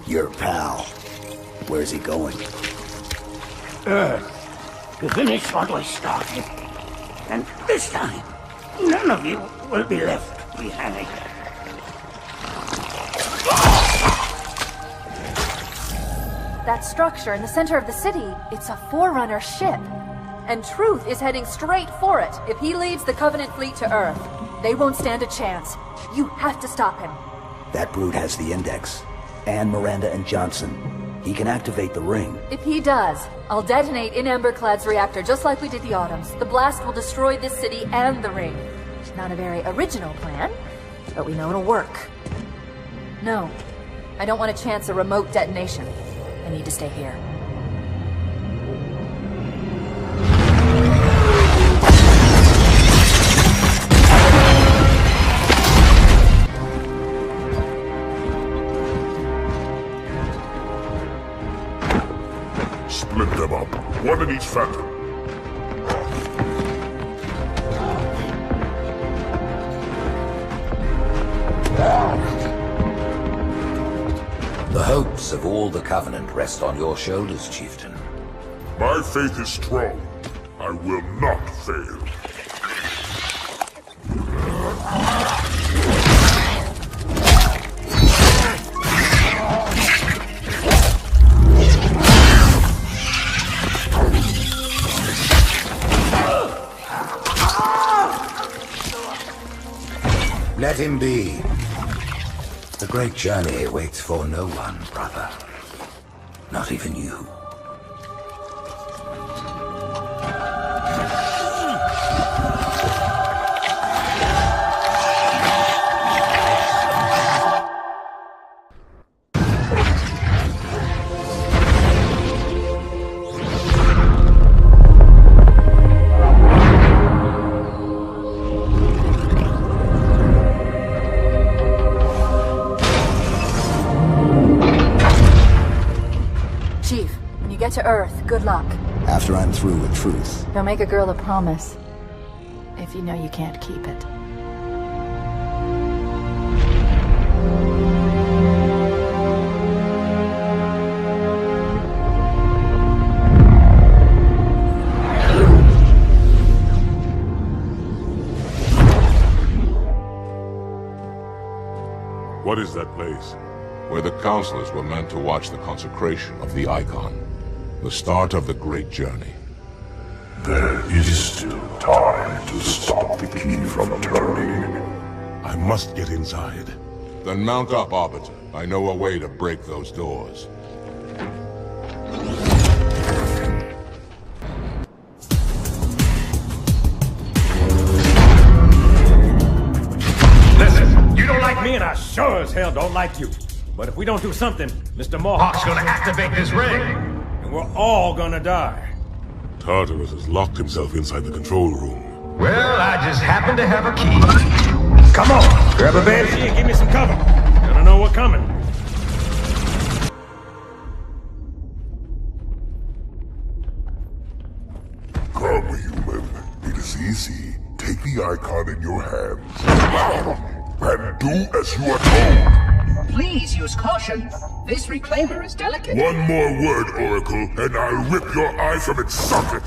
Your pal. Where's he going? Earth, to finish what we started. And this time, none of you will be left behind. That structure in the center of the city, it's a Forerunner ship. And Truth is heading straight for it. If he leads the Covenant fleet to Earth, they won't stand a chance. You have to stop him. That brute has the Index. And Miranda and Johnson. He can activate the ring. If he does, I'll detonate in Emberclad's reactor just like we did the Autumn's. The blast will destroy this city and the ring. Not a very original plan, but we know it'll work. No, I don't want to chance a remote detonation. I need to stay here. Split them up, one in each phantom. The hopes of all the Covenant rest on your shoulders, Chieftain. My faith is strong. I will not fail. Let him be. The great journey waits for no one, brother. Not even you. Get to Earth. Good luck. After I'm through with Truth. Don't make a girl a promise if you know you can't keep it. What is that place? Where the counselors were meant to watch the consecration of the Icon. The start of the Great Journey. There is still time to stop the key from turning. I must get inside. Then mount up, Arbiter. I know a way to break those doors. Listen, you don't like me and I sure as hell don't like you. But if we don't do something, Mr. Mohawk's gonna activate this ring. And we're all gonna die. Tartarus has locked himself inside the control room. Well, I just happen to have a key. Come on, grab a banshee and give me some cover. Gonna know what's coming. Come, human. It is easy. Take the Icon in your hands. And do as you are told. Please use caution. This reclaimer is delicate. One more word, Oracle, and I'll rip your eye from its socket.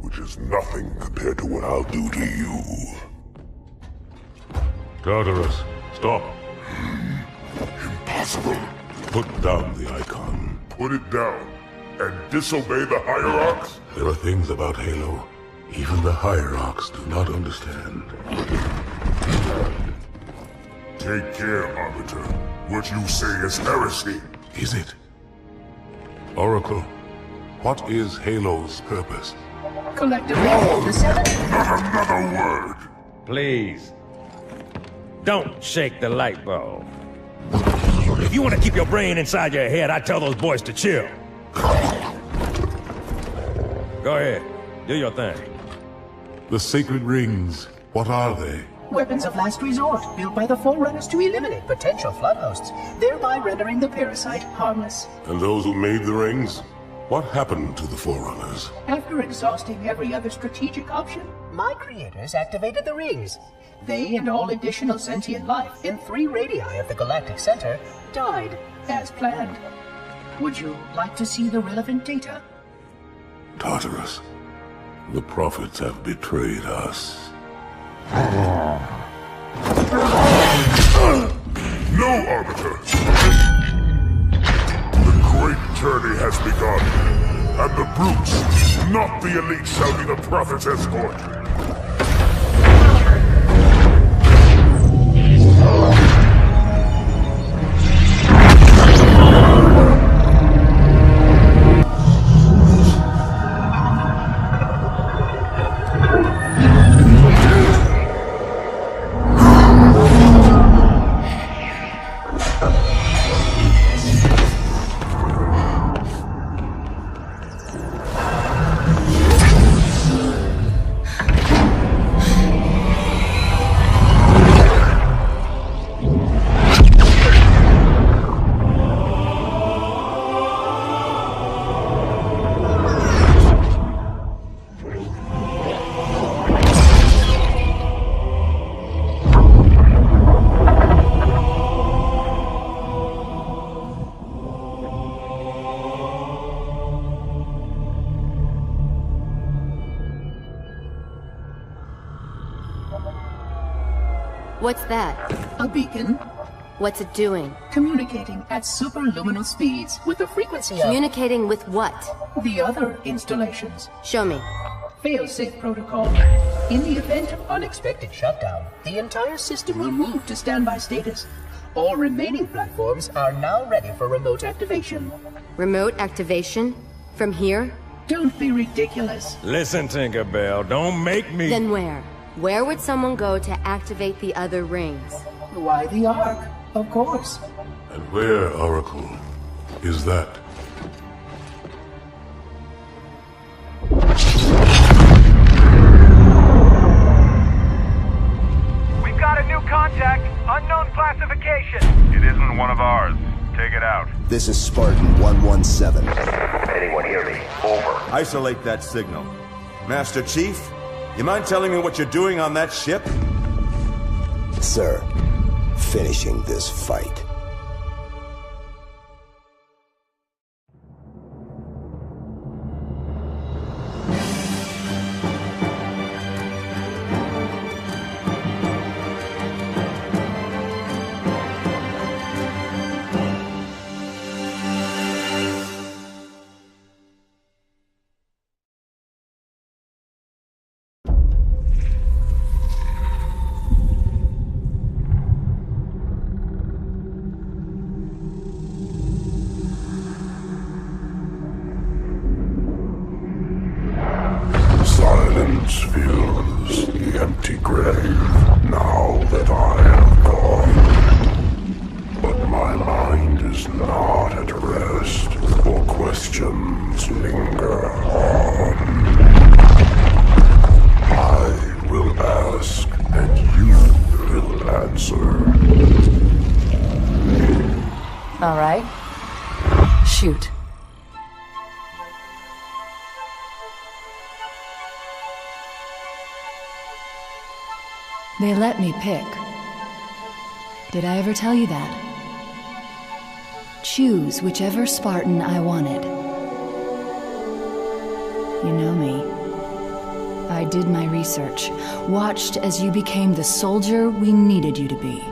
Which is nothing compared to what I'll do to you. Tartarus, stop. Impossible. Put down the Icon. Put it down and disobey the Hierarchs? There are things about Halo even the Hierarchs do not understand. Take care, Arbiter. What you say is heresy. Is it? Oracle, what is Halo's purpose? Collectively, the seven... Not another word! Please. Don't shake the light bulb. If you want to keep your brain inside your head, I tell those boys to chill. Go ahead. Do your thing. The sacred rings, what are they? Weapons of last resort, built by the Forerunners to eliminate potential flood hosts, thereby rendering the parasite harmless. And those who made the rings? What happened to the Forerunners? After exhausting every other strategic option, my creators activated the rings. They and all additional sentient life in 3 radii of the galactic center died as planned. Would you like to see the relevant data? Tartarus, the prophets have betrayed us. No, Arbiter! The great journey has begun, and the brutes, not the elite, shall be the prophet's escort. What's that? A beacon. What's it doing? Communicating at superluminal speeds with the frequency of... Communicating with what? The other installations. Show me. Fail-safe protocol. In the event of unexpected shutdown, the entire system will move to standby status. All remaining platforms are now ready for remote activation. Remote activation? From here? Don't be ridiculous. Listen, Tinkerbell, don't make me... Then where? Where would someone go to activate the other rings? Why the Ark, of course. And where, Oracle, is that? We've got a new contact. Unknown classification. It isn't one of ours. Take get out. This is Spartan 117. Anyone hear me? Over. Isolate that signal. Master Chief, you mind telling me what you're doing on that ship? Sir, finishing this fight. Silence fills the empty grave now that I am gone. But my mind is not at rest, for questions linger on. I will ask, and you will answer. All right. Shoot. They let me pick. Did I ever tell you that? Choose whichever Spartan I wanted. You know me. I did my research, watched as you became the soldier we needed you to be.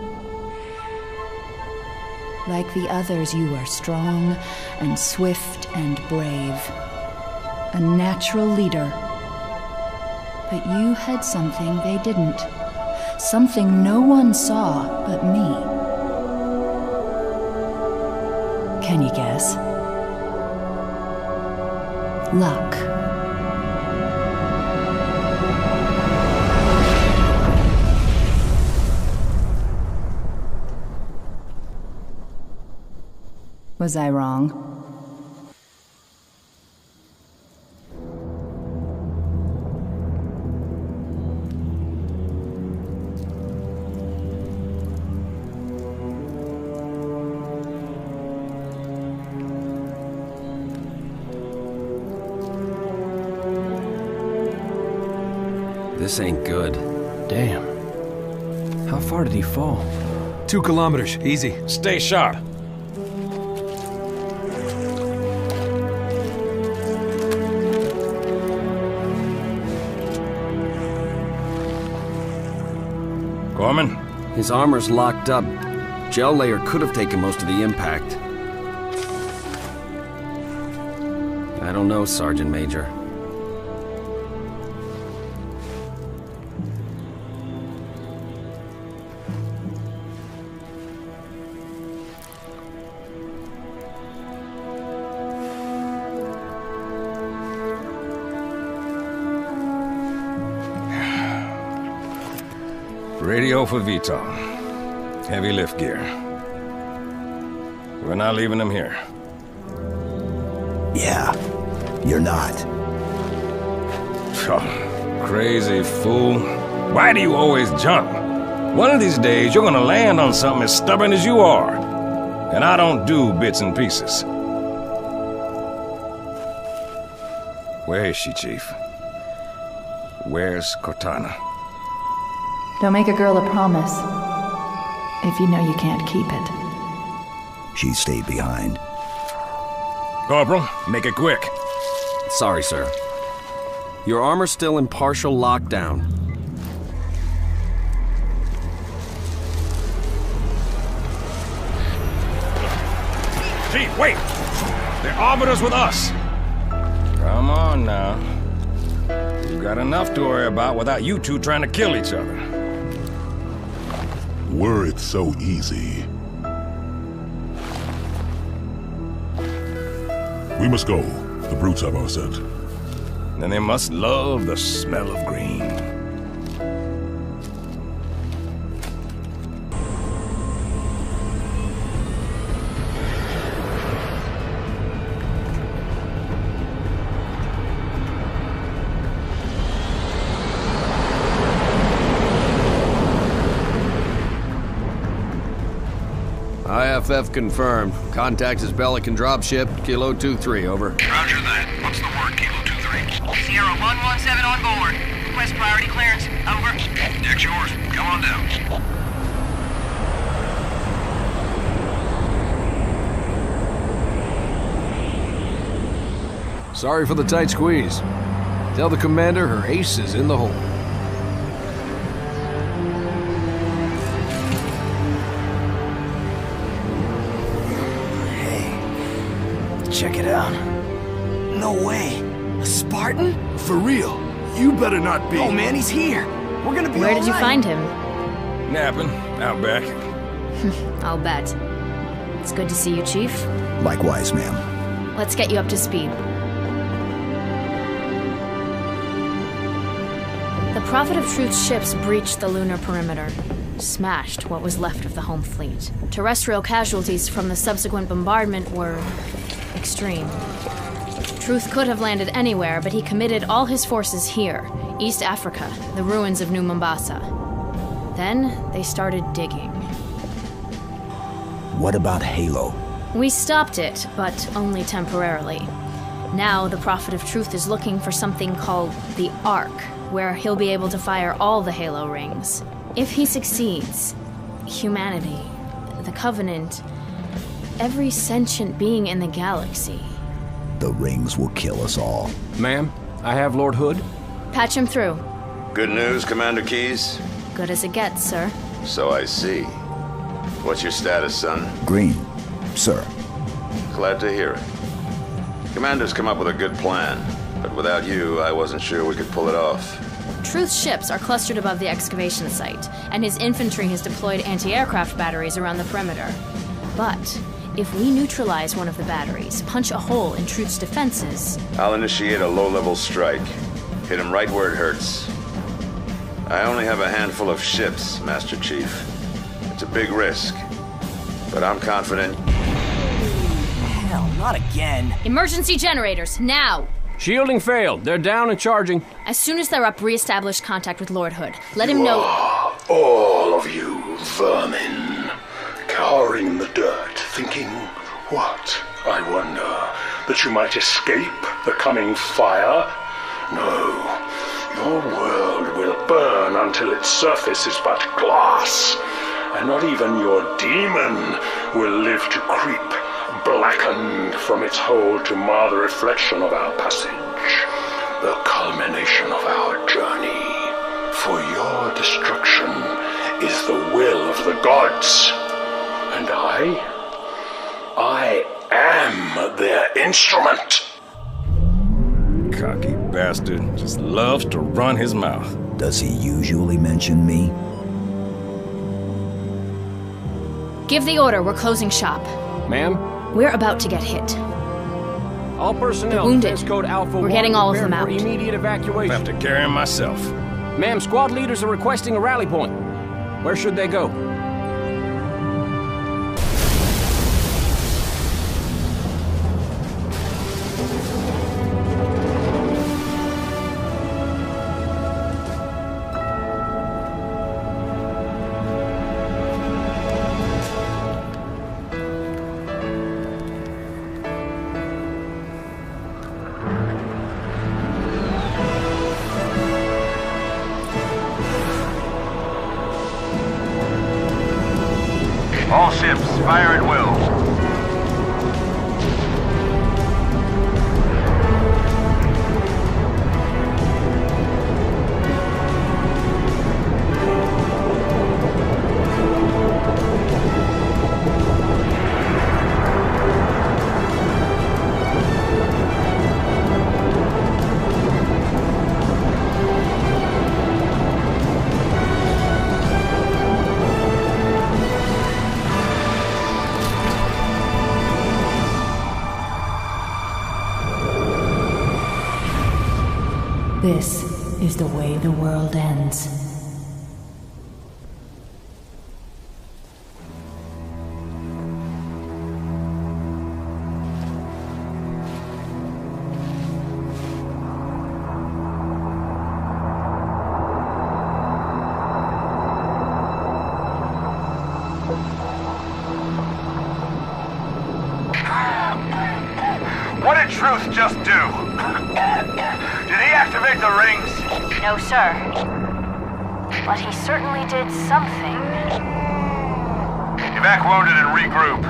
Like the others, you are strong and swift and brave. A natural leader. But you had something they didn't. Something no one saw but me. Can you guess? Luck. Was I wrong? This ain't good. Damn. How far did he fall? 2 kilometers, easy. Stay sharp. Gorman? His armor's locked up. Gel layer could have taken most of the impact. I don't know, Sergeant Major. Radio for Vito. Heavy lift gear. We're not leaving him here. Yeah, you're not. Oh, crazy fool. Why do you always jump? One of these days, you're gonna land on something as stubborn as you are. And I don't do bits and pieces. Where is she, Chief? Where's Cortana? Don't make a girl a promise if you know you can't keep it. She stayed behind. Corporal, make it quick. Sorry, sir. Your armor's still in partial lockdown. Chief, wait! The Arbiter's with us! Come on now. We've got enough to worry about without you two trying to kill each other. Were it so easy. We must go. The brutes have our scent. Then they must love the smell of green. I have FF confirmed. Contact is Pelican dropship, Kilo 23, over. Roger that. What's the word, Kilo 23? Sierra 117 on board. Request priority clearance. Over. Deck's yours. Come on down. Sorry for the tight squeeze. Tell the commander her ace is in the hole. Check it out. No way. A Spartan? For real. You better not be. Oh man, he's here. We're gonna be Where did you right. find him? Napping. Out back. I'll bet. It's good to see you, Chief. Likewise, ma'am. Let's get you up to speed. The Prophet of Truth's ships breached the lunar perimeter, smashed what was left of the home fleet. Terrestrial casualties from the subsequent bombardment were extreme. Truth could have landed anywhere, but he committed all his forces here, East Africa, the ruins of New Mombasa. Then they started digging. What about Halo? We stopped it, but only temporarily. Now the Prophet of Truth is looking for something called the Ark, where he'll be able to fire all the Halo rings. If he succeeds, humanity, the Covenant, every sentient being in the galaxy. The rings will kill us all. Ma'am, I have Lord Hood. Patch him through. Good news, Commander Keyes? Good as it gets, sir. So I see. What's your status, son? Green, sir. Glad to hear it. Commander's come up with a good plan, but without you, I wasn't sure we could pull it off. Truth's ships are clustered above the excavation site, and his infantry has deployed anti-aircraft batteries around the perimeter. But if we neutralize one of the batteries, punch a hole in Truth's defenses... I'll initiate a low-level strike. Hit him right where it hurts. I only have a handful of ships, Master Chief. It's a big risk, but I'm confident. Hell, not again. Emergency generators, now! Shielding failed. They're down and charging. As soon as they're up, re-establish contact with Lord Hood. Let him know... All of you vermin, cowering in the dirt, thinking, what, I wonder, that you might escape the coming fire? No, your world will burn until its surface is but glass, and not even your demon will live to creep, blackened from its hole to mar the reflection of our passage, the culmination of our journey. For your destruction is the will of the gods, and I am their instrument. Cocky bastard just loves to run his mouth. Does he usually mention me? Give the order, we're closing shop. Ma'am? We're about to get hit. All personnel, wounded. Code Alpha We're getting all of them out. Immediate evacuation. I have to carry him myself. Ma'am, squad leaders are requesting a rally point. Where should they go? All ships, fire at will. This is the way the world ends. What did Truth just do? Did he activate the rings? No, sir. But he certainly did something. Evac wounded and regroup.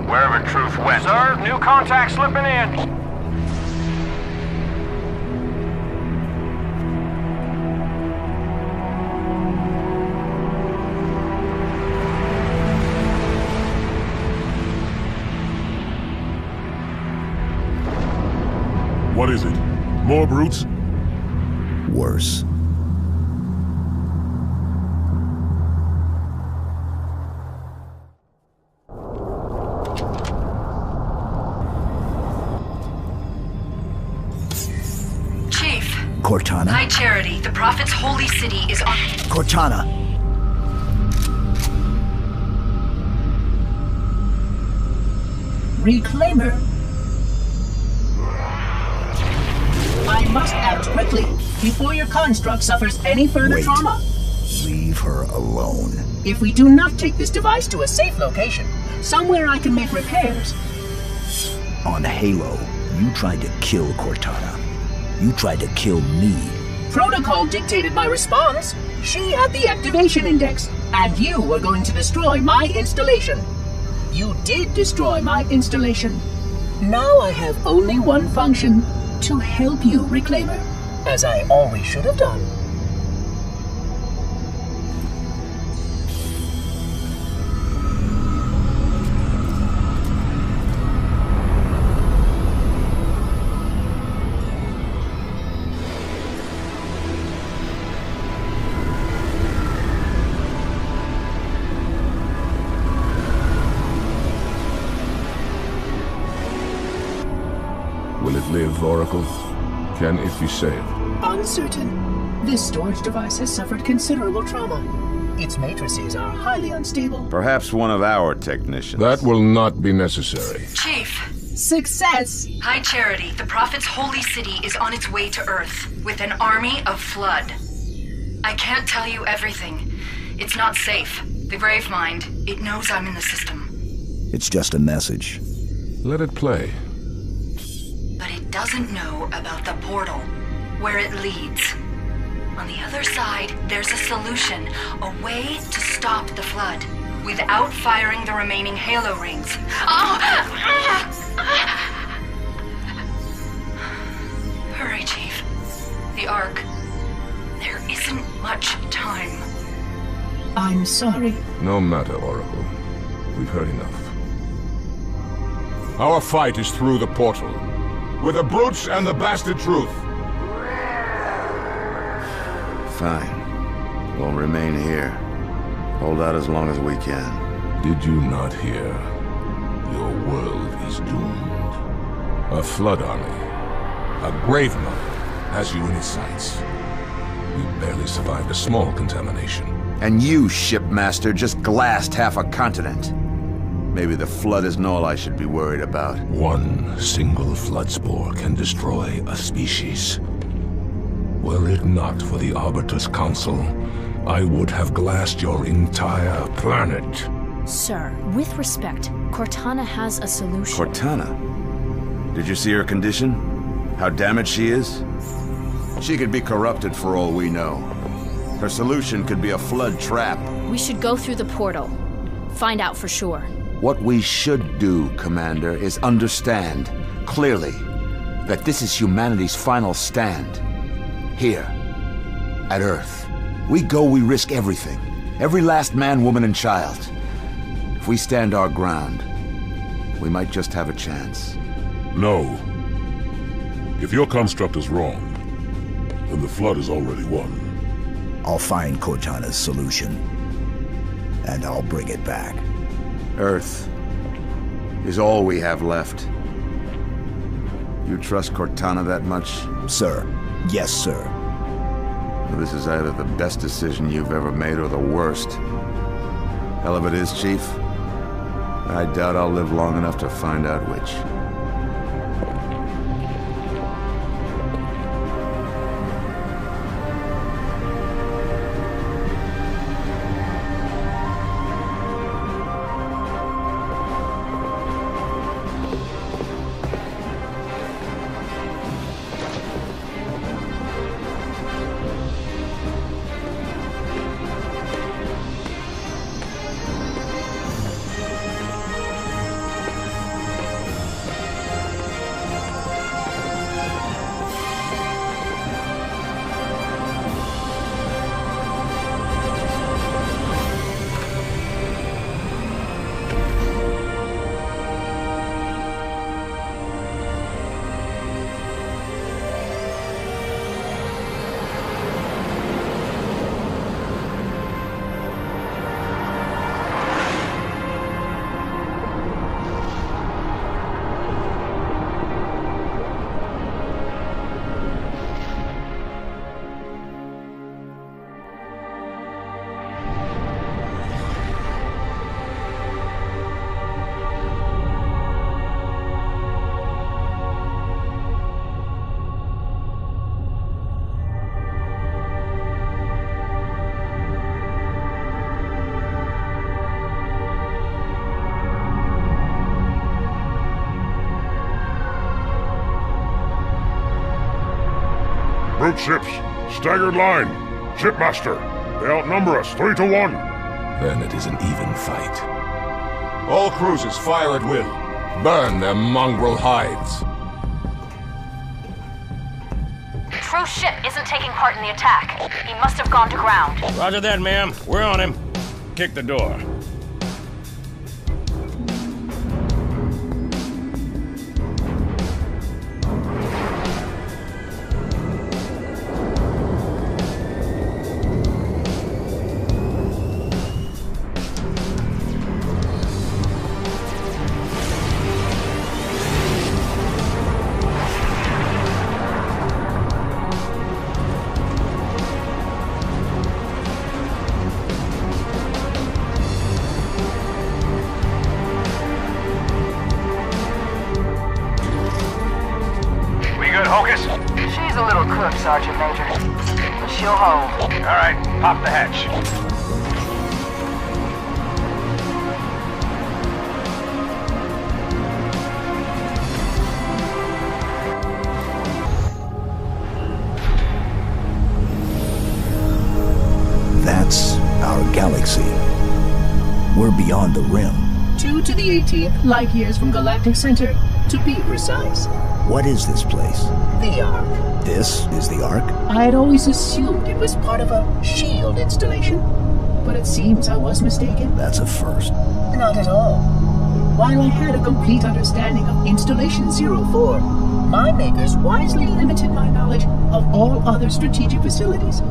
Wherever Truth went. Sir, new contact slipping in. What is it? More brutes? Worse. Chief. Cortana? High Charity, the Prophet's holy city is on... Cortana! Reclaimer. I must act quickly, before your construct suffers any further trauma. Leave her alone. If we do not take this device to a safe location, somewhere I can make repairs. On Halo, you tried to kill Cortana. You tried to kill me. Protocol dictated my response. She had the activation index, and you were going to destroy my installation. You did destroy my installation. Now I have only one function. To help you, Reclaimer, as I always should have done. Will it live, Oracle? Can it be saved? Uncertain. This storage device has suffered considerable trauma. Its matrices are highly unstable. Perhaps one of our technicians. That will not be necessary. Chief. Success! High Charity, the Prophet's holy city is on its way to Earth, with an army of Flood. I can't tell you everything. It's not safe. The Gravemind, it knows I'm in the system. It's just a message. Let it play. But it doesn't know about the portal, where it leads. On the other side, there's a solution, a way to stop the Flood, without firing the remaining Halo rings. Hurry, Chief. The Ark. There isn't much time. I'm sorry. No matter, Oracle. We've heard enough. Our fight is through the portal. With the brutes and the bastard Truth. Fine. We'll remain here. Hold out as long as we can. Did you not hear? Your world is doomed. A Flood army, a Gravemind, has you in its sights. We barely survived a small contamination. And you, shipmaster, just glassed half a continent. Maybe the Flood isn't all I should be worried about. One single Flood spore can destroy a species. Were it not for the Arbiter's Council, I would have glassed your entire planet. Sir, with respect, Cortana has a solution. Cortana? Did you see her condition? How damaged she is? She could be corrupted for all we know. Her solution could be a Flood trap. We should go through the portal. Find out for sure. What we should do, Commander, is understand, clearly, that this is humanity's final stand. Here, at Earth. We go, we risk everything. Every last man, woman, and child. If we stand our ground, we might just have a chance. No. If your construct is wrong, then the Flood is already won. I'll find Cortana's solution. And I'll bring it back. Earth is all we have left. You trust Cortana that much? Sir. Yes, sir. Well, this is either the best decision you've ever made or the worst. Hell of it is, Chief. I doubt I'll live long enough to find out which. Recruit ships. Staggered line. Shipmaster, they outnumber us 3 to 1. Then it is an even fight. All cruisers fire at will. Burn their mongrel hides. Truth's ship isn't taking part in the attack. He must have gone to ground. Roger that, ma'am. We're on him. Kick the door. She's a little crook, Sergeant Major. But she'll hold. All right, pop the hatch. That's our galaxy. We're beyond the rim. 2 to the 18th light years from Galactic Center, to be precise. What is this place? The Ark. This is the Ark? I had always assumed it was part of a SHIELD installation, but it seems I was mistaken. That's a first. Not at all. While I had a complete understanding of Installation 04, my makers wisely limited my knowledge of all other strategic facilities.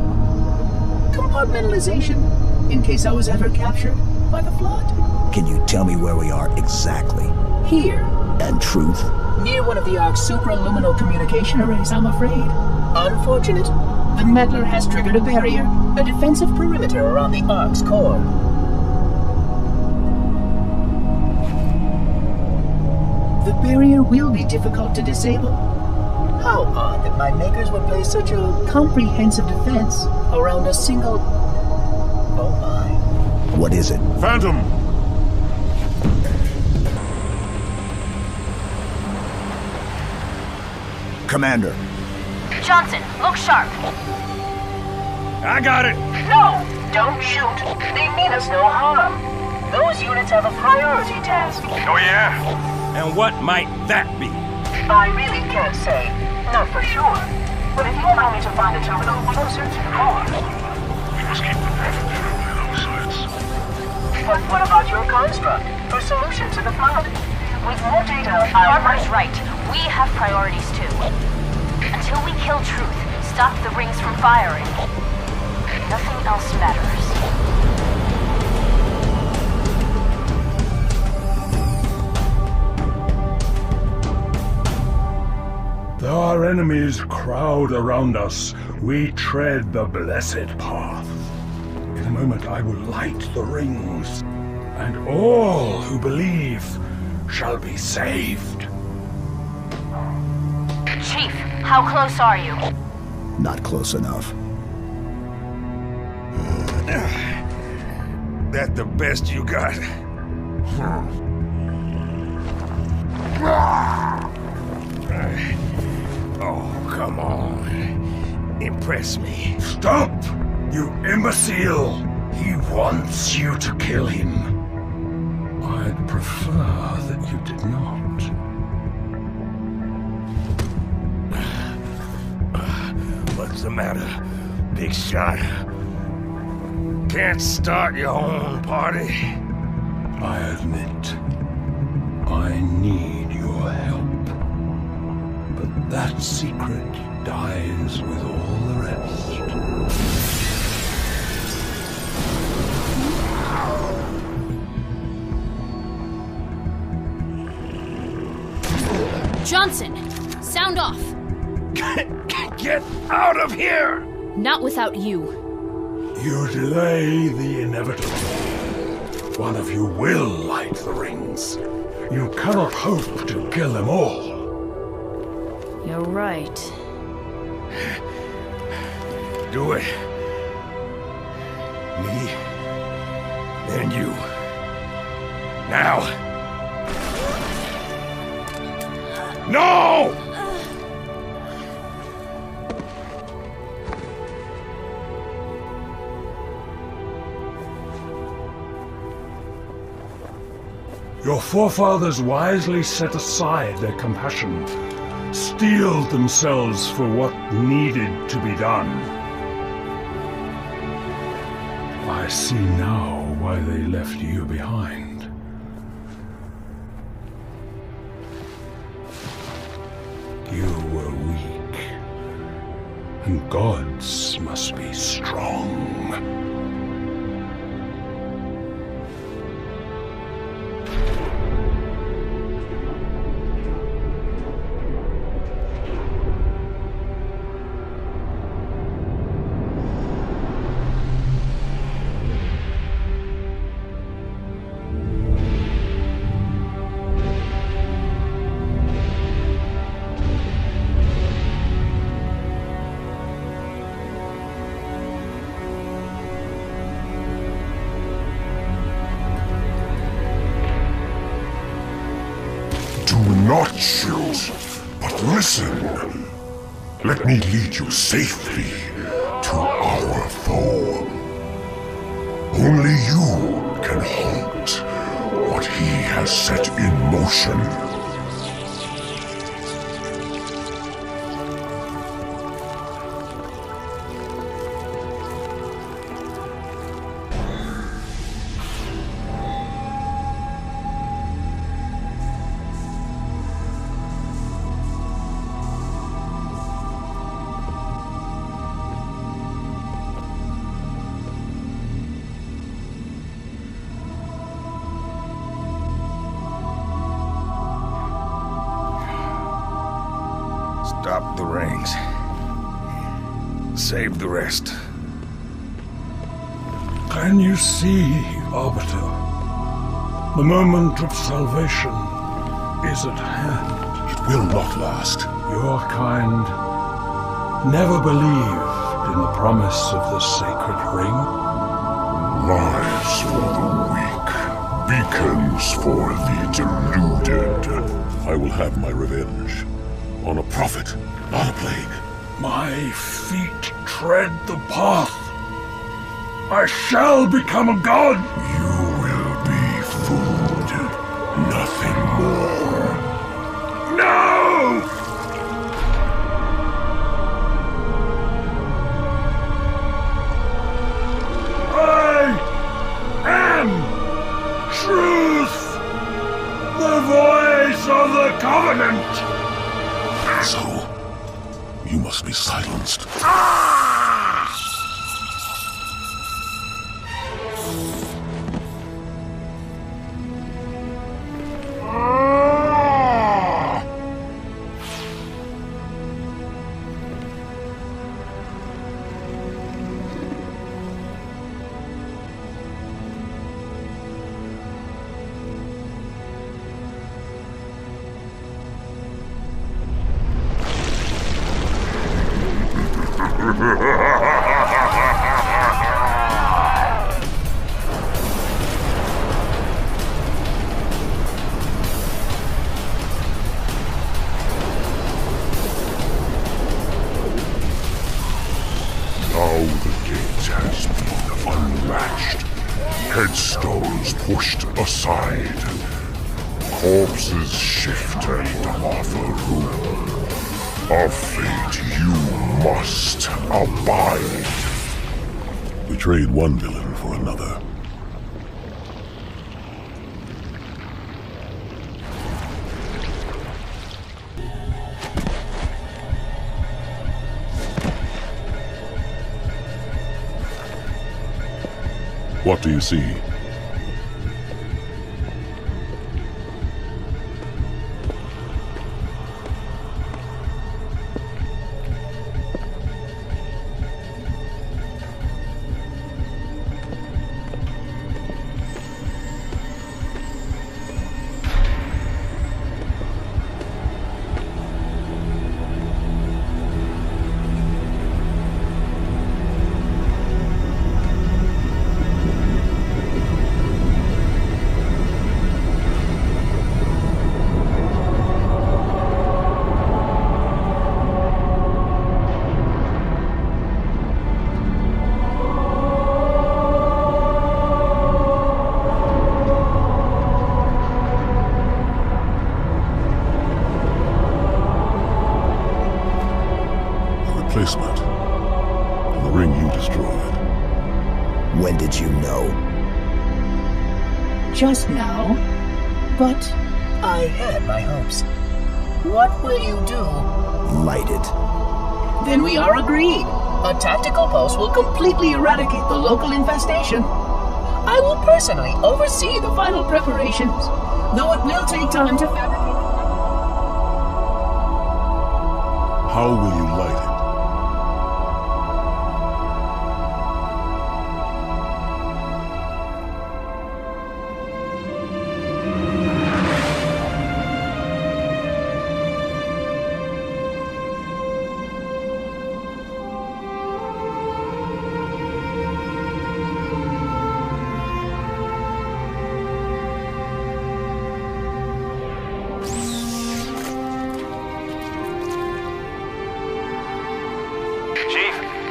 Compartmentalization, in case I was ever captured by the Flood. Can you tell me where we are exactly? Here. And truth? Near one of the Ark's supraluminal communication arrays, I'm afraid. Unfortunate. The meddler has triggered a barrier, a defensive perimeter around the Ark's core. The barrier will be difficult to disable. How odd that my makers would place such a comprehensive defense around a single... Oh my. What is it? Phantom! Commander. Johnson, look sharp. I got it. No, don't shoot. They mean us no harm. Those units have a priority task. Oh yeah? And what might that be? I really can't say. Not for sure. But if you allow me to find a terminal closer to the core... We must keep the path of on our sides. But what about your construct? For solution to the Flood? With more data, Harper's right. We have priorities too. Until we kill Truth, stop the rings from firing, nothing else matters. Though our enemies crowd around us, we tread the blessed path. In a moment I will light the rings, and all who believe shall be saved. Chief, how close are you? Not close enough. That the best you got? Oh, come on. Impress me. Stop! You imbecile! He wants you to kill him. I'd prefer that you did not. What's the matter, big shot? Can't start your own party? I admit, I need your help. But that secret dies with all the rest. Johnson, sound off. Get out of here! Not without you. You delay the inevitable. One of you will light the rings. You cannot hope to kill them all. You're right. Do it. Me. Then you. Now. No! forefathers wisely set aside their compassion, steeled themselves for what needed to be done. I see now why they left you behind. You were weak, and gods must be strong. Not shoot, but listen. Let me lead you safely to our foe. Only you can halt what he has set in motion. Stop the rings. Save the rest. Can you see, Arbiter? The moment of salvation is at hand. It will not last. Your kind never believed in the promise of the sacred ring. Lives for the weak, beacons for the deluded. I will have my revenge. On a prophet, not a plague. My feet tread the path. I shall become a god. You will be food, nothing more. No! I am truth, the voice of the Covenant. So, you must be silenced. Headstones pushed aside. Corpses shift and offer room. A fate you must abide. We trade one villain for another. What do you see? replacement for the ring you destroyed. When did you know? Just now. But I had my hopes. What will you do? Light it. Then we are agreed. A tactical pulse will completely eradicate the local infestation. I will personally oversee the final preparations, though it will take time to fabricate. How will you light it?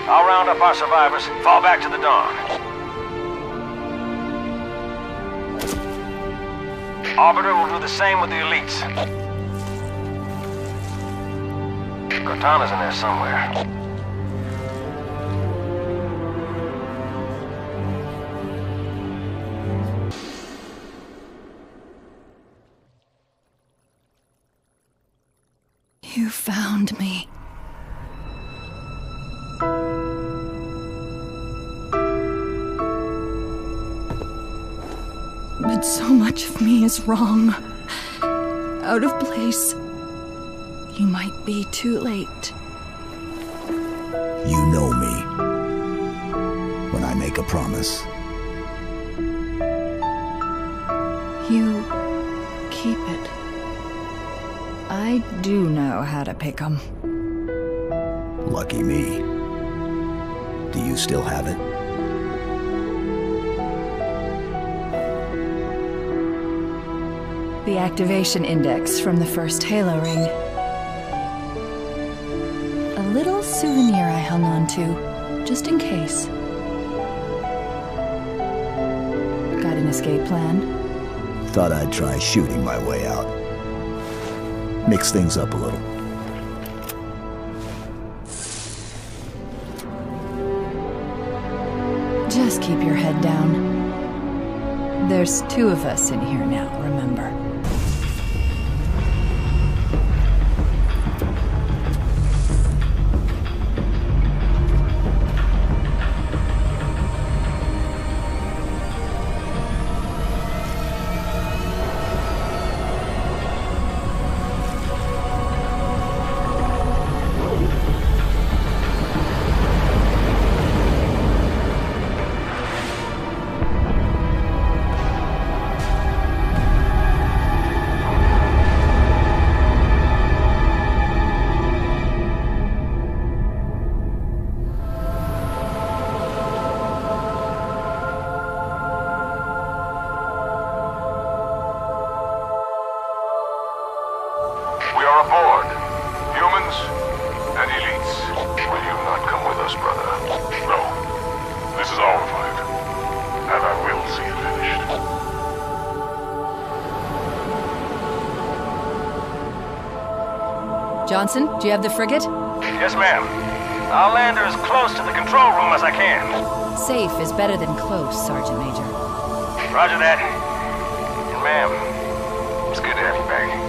I'll round up our survivors, fall back to the dawn. Arbiter will do the same with the elites. Cortana's in there somewhere. You found me. But so much of me is wrong. Out of place. You might be too late. You know me. When I make a promise. You keep it. I do know how to pick 'em. Lucky me. Do you still have it? The activation index from the first Halo ring. A little souvenir I hung on to, just in case. Got an escape plan? Thought I'd try shooting my way out. Mix things up a little. Just keep your head down. There's 2 of us in here now, remember? Aboard. Humans and elites. Will you not come with us, brother? No. This is our fight. And I will see it finished. Johnson, do you have the frigate? Yes, ma'am. I'll land her as close to the control room as I can. Safe is better than close, Sergeant Major. Roger that. And ma'am, it's good to have you back.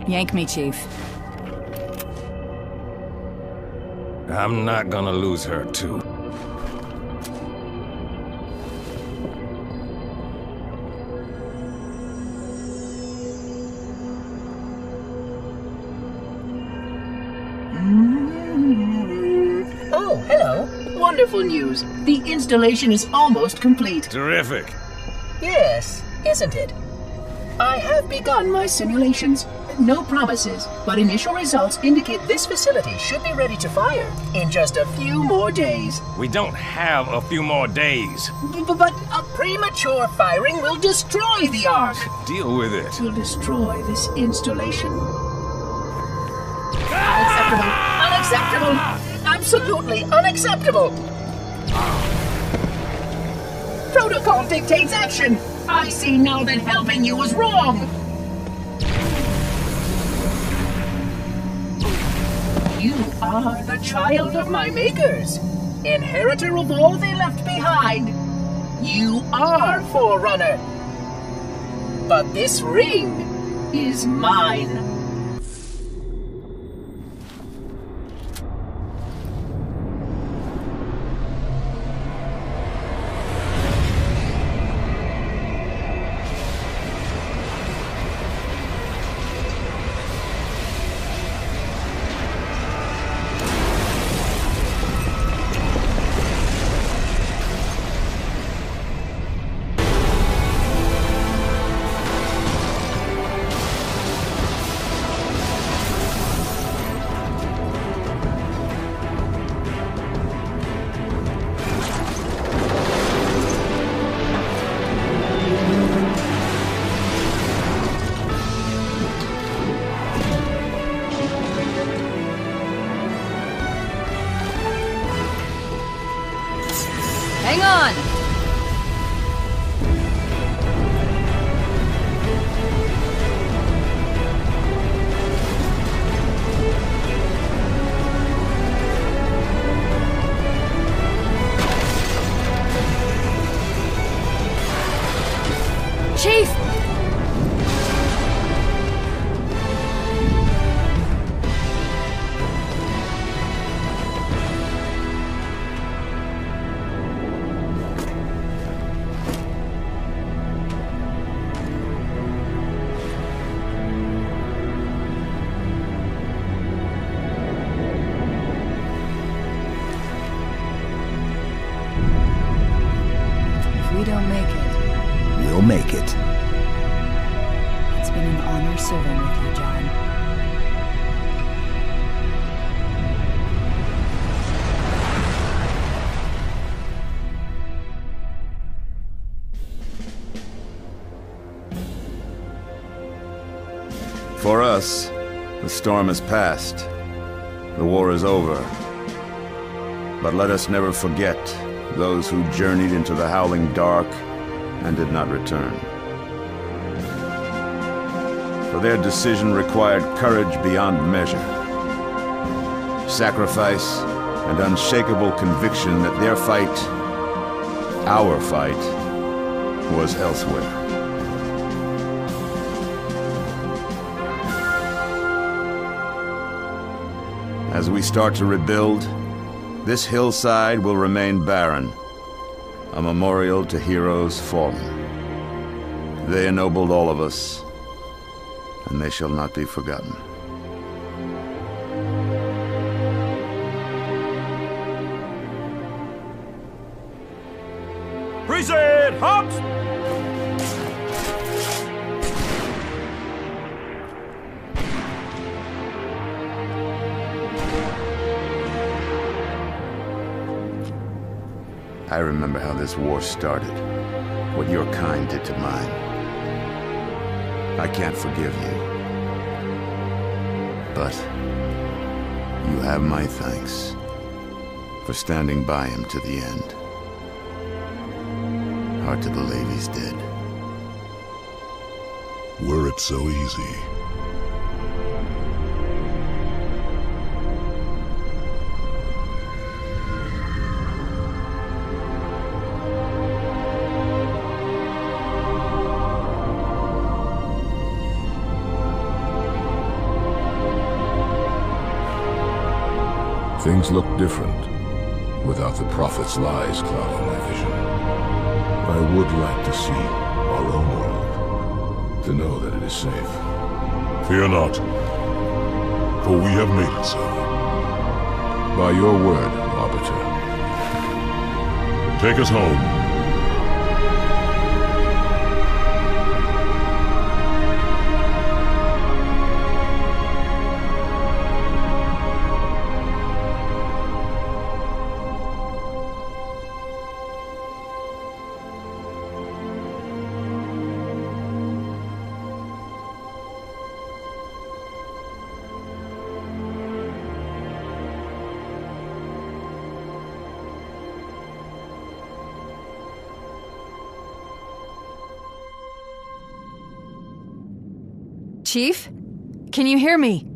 Yank me, Chief. I'm not gonna lose her, too. Oh, hello. Wonderful news. The installation is almost complete. Terrific. Yes, isn't it? I have begun my simulations. No promises, but initial results indicate this facility should be ready to fire in just a few more days. We don't have a few more days. But a premature firing will destroy the Ark. Deal with it. Will destroy this installation. Unacceptable! Unacceptable! Absolutely unacceptable! Protocol dictates action! I see now that helping you was wrong! You are the child of my makers, inheritor of all they left behind. You are Forerunner. But this ring is mine. Hang on! Chief! We don't make it. We'll make it. It's been an honor serving with you, John. For us, the storm has passed. The war is over. But let us never forget those who journeyed into the howling dark and did not return. For their decision required courage beyond measure, sacrifice, and unshakable conviction that their fight, our fight, was elsewhere. As we start to rebuild, this hillside will remain barren, a memorial to heroes fallen. They ennobled all of us, and they shall not be forgotten. Present, hops! I remember how this war started, what your kind did to mine. I can't forgive you, but you have my thanks for standing by him to the end. Hard to believe he's dead. Were it so easy. Things look different without the Prophet's lies clouding my vision. I would like to see our own world, to know that it is safe. Fear not, for we have made it so. By your word, Arbiter. Take us home. Chief? Can you hear me?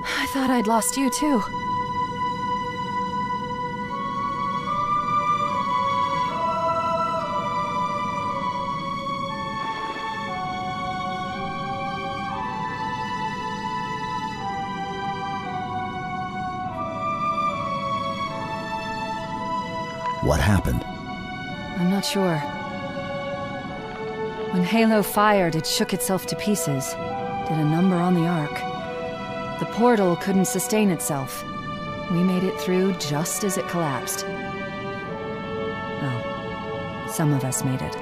I thought I'd lost you too. What happened? I'm not sure. When Halo fired, it shook itself to pieces. Did a number on the Ark. The portal couldn't sustain itself. We made it through just as it collapsed. Oh, some of us made it.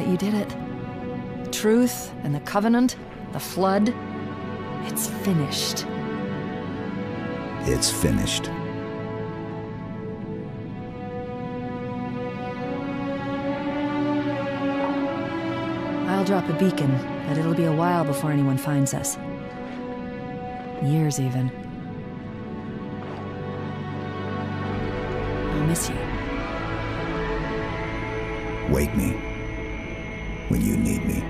You did it. Truth and the Covenant, the Flood, it's finished. It's finished. I'll drop a beacon, but it'll be a while before anyone finds us. Years, even. I'll miss you. Wake me when you need me.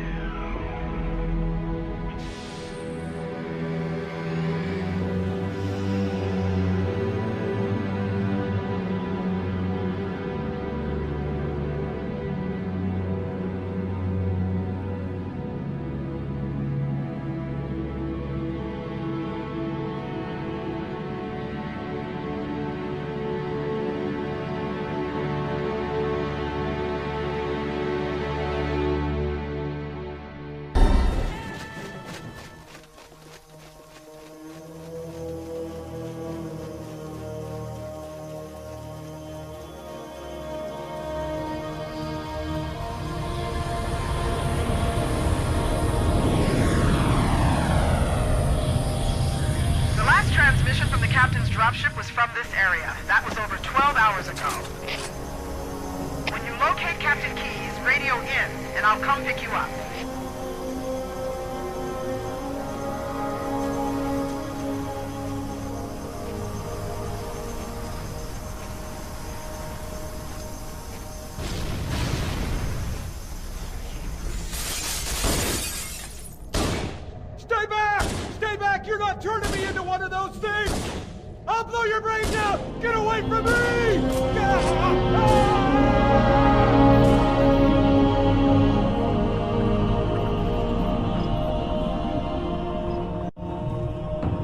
Transmission from the captain's dropship was from this area. That was over 12 hours ago. When you locate Captain Keyes, radio in, and I'll come pick you up. Stay back! Stay back! You're not turning me into one of those things! I'll blow your brains out! Get away from me!